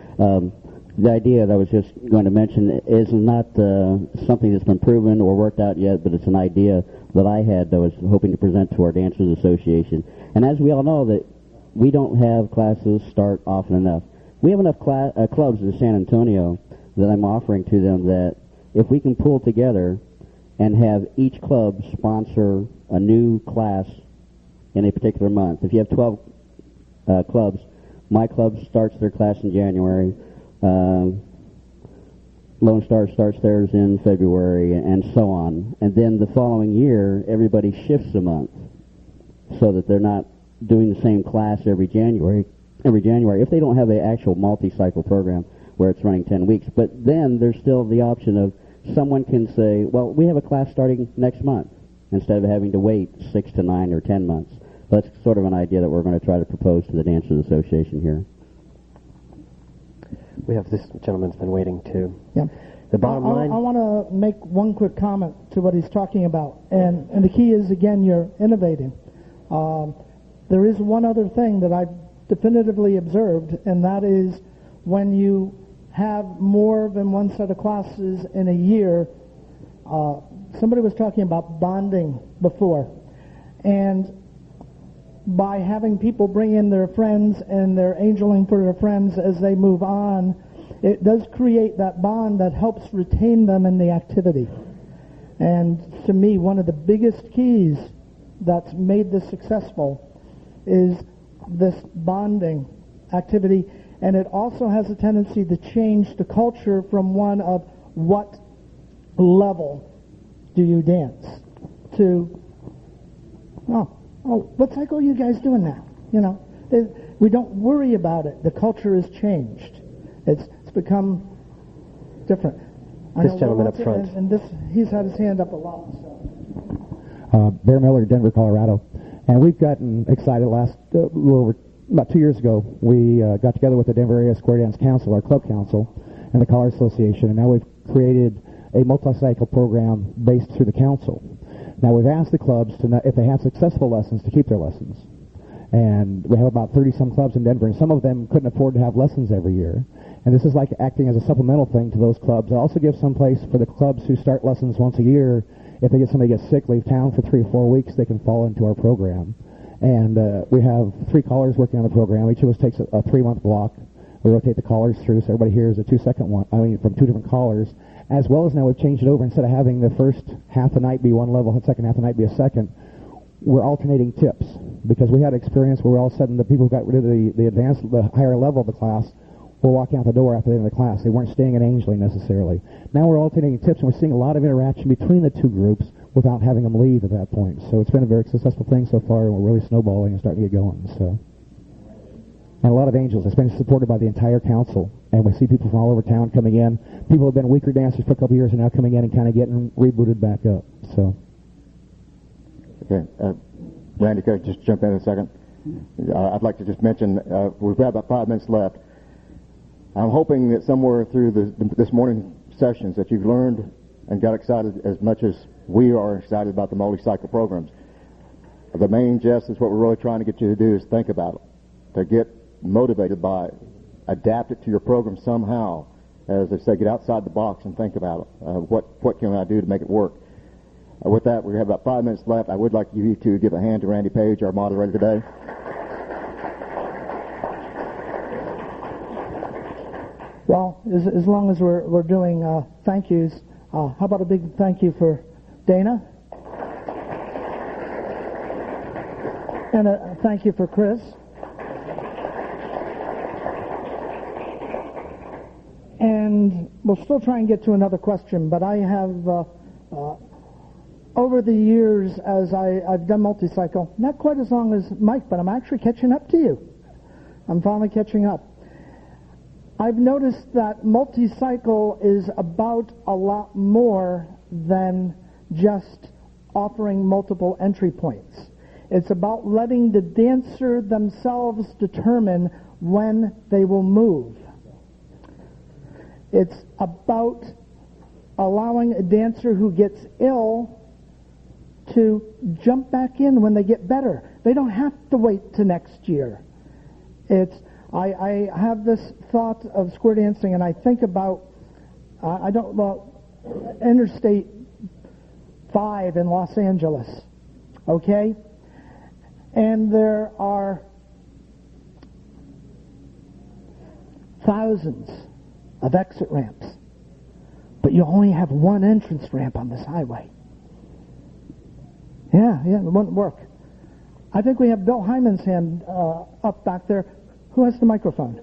The idea that I was just going to mention is not something that's been proven or worked out yet, but it's an idea that I had that I was hoping to present to our Dancers Association. And as we all know, that we don't have classes start often enough. We have enough clubs in San Antonio that I'm offering to them that if we can pull together and have each club sponsor a new class in a particular month. If you have 12 clubs, my club starts their class in January. Lone Star starts theirs in February, and so on. And then the following year, everybody shifts a month so that they're not doing the same class every January, if they don't have an actual multi-cycle program where it's running 10 weeks. But then there's still the option of someone can say, well, we have a class starting next month. instead of having to wait 6 to 9 or 10 months. That's sort of an idea that we're going to try to propose to the Dancers Association here. We have this gentleman's been waiting too. Yeah. The bottom line. I want to make one quick comment to what he's talking about, and the key is, again, you're innovating. There is one other thing that I've definitively observed, and that is when you have more than one set of classes in a year. Somebody was talking about bonding before, and by having people bring in their friends and they're angeling for their friends as they move on, it does create that bond that helps retain them in the activity. And to me, one of the biggest keys that's made this successful is this bonding activity, and it also has a tendency to change the culture from one of what level do you dance to, what cycle are you guys doing now? You know, we don't worry about it. The culture has changed. It's become different. This gentleman up front. And he's had his hand up a lot. So. Bear Miller, Denver, Colorado. And we've gotten excited about 2 years ago. We got together with the Denver Area Square Dance Council, our club council, and the Collar Association, and now we've created a multi-cycle program based through the council. Now we've asked the clubs to, if they have successful lessons, to keep their lessons. And we have about 30-some clubs in Denver, and some of them couldn't afford to have lessons every year. And this is like acting as a supplemental thing to those clubs. It also gives some place for the clubs who start lessons once a year. If they get somebody gets sick, leave town for 3 or 4 weeks, they can fall into our program. And we have 3 callers working on the program. Each of us takes a 3-month block. We rotate the callers through, so everybody hears a 2-second one. From 2 different callers. As well as now we've changed it over. Instead of having the first half the night be one level, the second half the night be a second, we're alternating tips. Because we had experience where all of a sudden the people who got rid of the higher level of the class were walking out the door after the end of the class. They weren't staying at Angeling necessarily. Now we're alternating tips, and we're seeing a lot of interaction between the 2 groups without having them leave at that point. So it's been a very successful thing so far, and we're really snowballing and starting to get going. So, and a lot of angels. It's been supported by the entire council, and we see people from all over town coming in. People have been weaker dancers for a couple of years and now coming in and kind of getting rebooted back up. So. Okay. Randy, could I just jump in a second? I'd like to just mention, we've got about 5 minutes left. I'm hoping that somewhere through this morning's sessions that you've learned and got excited as much as we are excited about the multi-cycle programs. The main gist is what we're really trying to get you to do is think about it, to get motivated by it, adapt it to your program somehow. As I say, get outside the box and think about it. What can I do to make it work? With that, we have about 5 minutes left. I would like you to give a hand to Randy Page, our moderator today. Well, as long as we're doing thank yous, how about a big thank you for Dana? And a thank you for Chris. And we'll still try and get to another question, but I have, over the years as I've done multi-cycle, not quite as long as Mike, but I'm actually catching up to you. I'm finally catching up. I've noticed that multi-cycle is about a lot more than just offering multiple entry points. It's about letting the dancer themselves determine when they will move. It's about allowing a dancer who gets ill to jump back in when they get better. They don't have to wait to next year. I have this thought of square dancing, and I think about, Interstate 5 in Los Angeles, okay? And there are thousands of exit ramps, but you only have one entrance ramp on this highway. Yeah, it wouldn't work. I think we have Bill Hyman's hand up back there. Who has the microphone?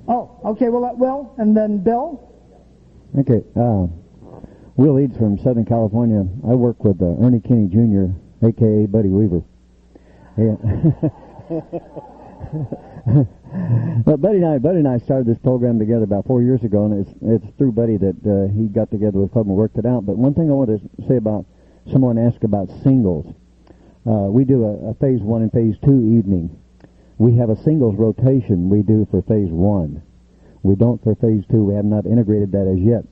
Oh, okay, well, Will, and then Bill. Okay, Will Eads from Southern California. I work with Ernie Kinney Jr., a.k.a. Buddy Weaver. But Buddy and I started this program together about 4 years ago, and it's through Buddy that he got together with Club and worked it out. But one thing I want to say about someone asked about singles. We do a Phase 1 and Phase 2 evening. We have a singles rotation we do for Phase 1. We don't for Phase 2. We have not integrated that as yet.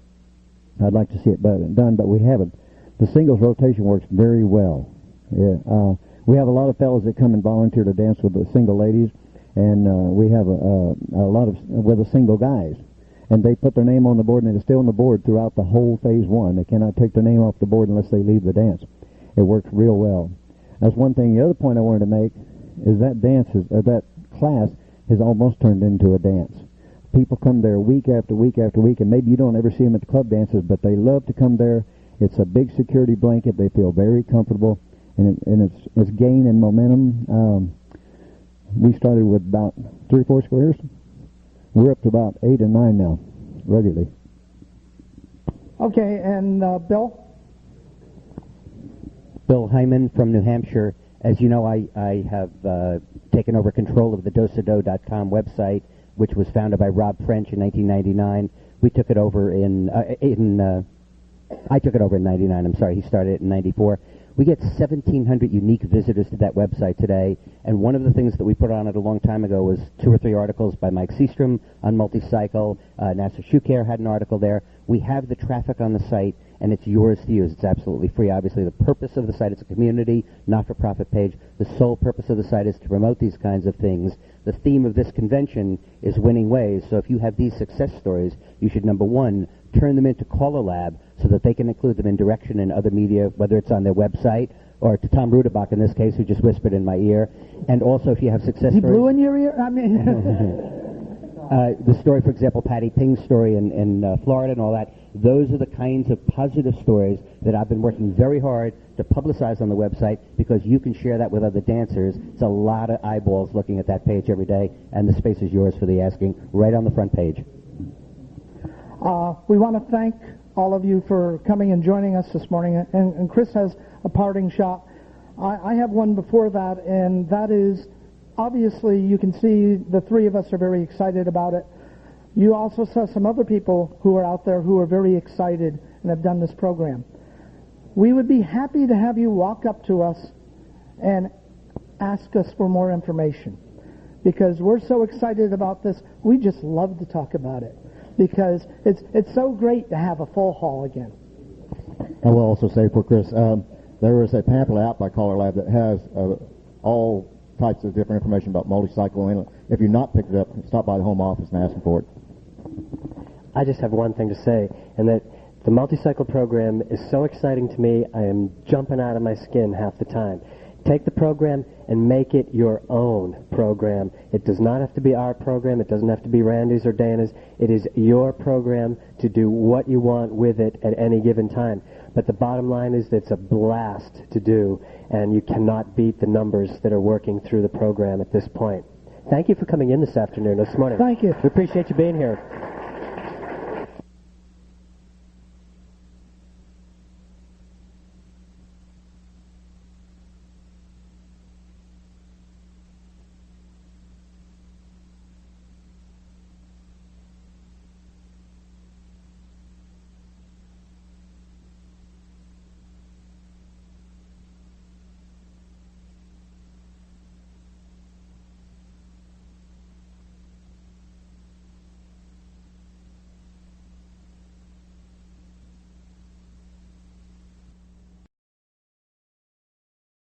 I'd like to see it done, but we haven't. The singles rotation works very well. Yeah, we have a lot of fellas that come and volunteer to dance with the single ladies, and we have a lot of with the single guys. And they put their name on the board, and they stay on the board throughout the whole Phase 1. They cannot take their name off the board unless they leave the dance. It works real well. That's one thing. The other point I wanted to make is that that class has almost turned into a dance. People come there week after week after week, and maybe you don't ever see them at the club dances, but they love to come there. It's a big security blanket. They feel very comfortable, and it's gaining momentum. We started with about 3 or 4 squares. We're up to about 8 and 9 now, regularly. Okay, and Bill? Bill Hyman from New Hampshire. As you know, I have taken over control of the dosado.com website, which was founded by Rob French in 1999. We took it over I took it over in 99. I'm sorry, he started it in 94. We get 1,700 unique visitors to that website today, and one of the things that we put on it a long time ago was 2 or 3 articles by Mike Seastrom on Multi-Cycle. Nasser Shoecare had an article there. We have the traffic on the site, and it's yours to use. It's absolutely free. Obviously, the purpose of the site is a community, not-for-profit page. The sole purpose of the site is to promote these kinds of things. The theme of this convention is winning ways, so if you have these success stories, you should, number one, turn them into CALLERLAB so that they can include them in direction in other media, whether it's on their website or to Tom Rudebach in this case, who just whispered in my ear. And also, if you have success He stories... blew in your ear? I mean... the story, for example, Patty Ping's story in Florida and all that, those are the kinds of positive stories that I've been working very hard to publicize on the website, because you can share that with other dancers. It's a lot of eyeballs looking at that page every day, and the space is yours for the asking, right on the front page. We want to thank all of you for coming and joining us this morning. And Chris has a parting shot. I have one before that, and that is, obviously, you can see the 3 of us are very excited about it. You also saw some other people who are out there who are very excited and have done this program. We would be happy to have you walk up to us and ask us for more information, because we're so excited about this. We just love to talk about it, because it's so great to have a full hall again. I will also say for Chris, there is a pamphlet out by CALLERLAB that has all types of different information about Multi-Cycle. And if you've not picked it up, stop by the home office and ask them for it. I just have one thing to say, and that the Multi-Cycle program is so exciting to me, I am jumping out of my skin half the time. Take the program and make it your own program. It does not have to be our program. It doesn't have to be Randy's or Dana's. It is your program to do what you want with it at any given time. But the bottom line is that it's a blast to do, and you cannot beat the numbers that are working through the program at this point. Thank you for coming in this morning. Thank you. We appreciate you being here.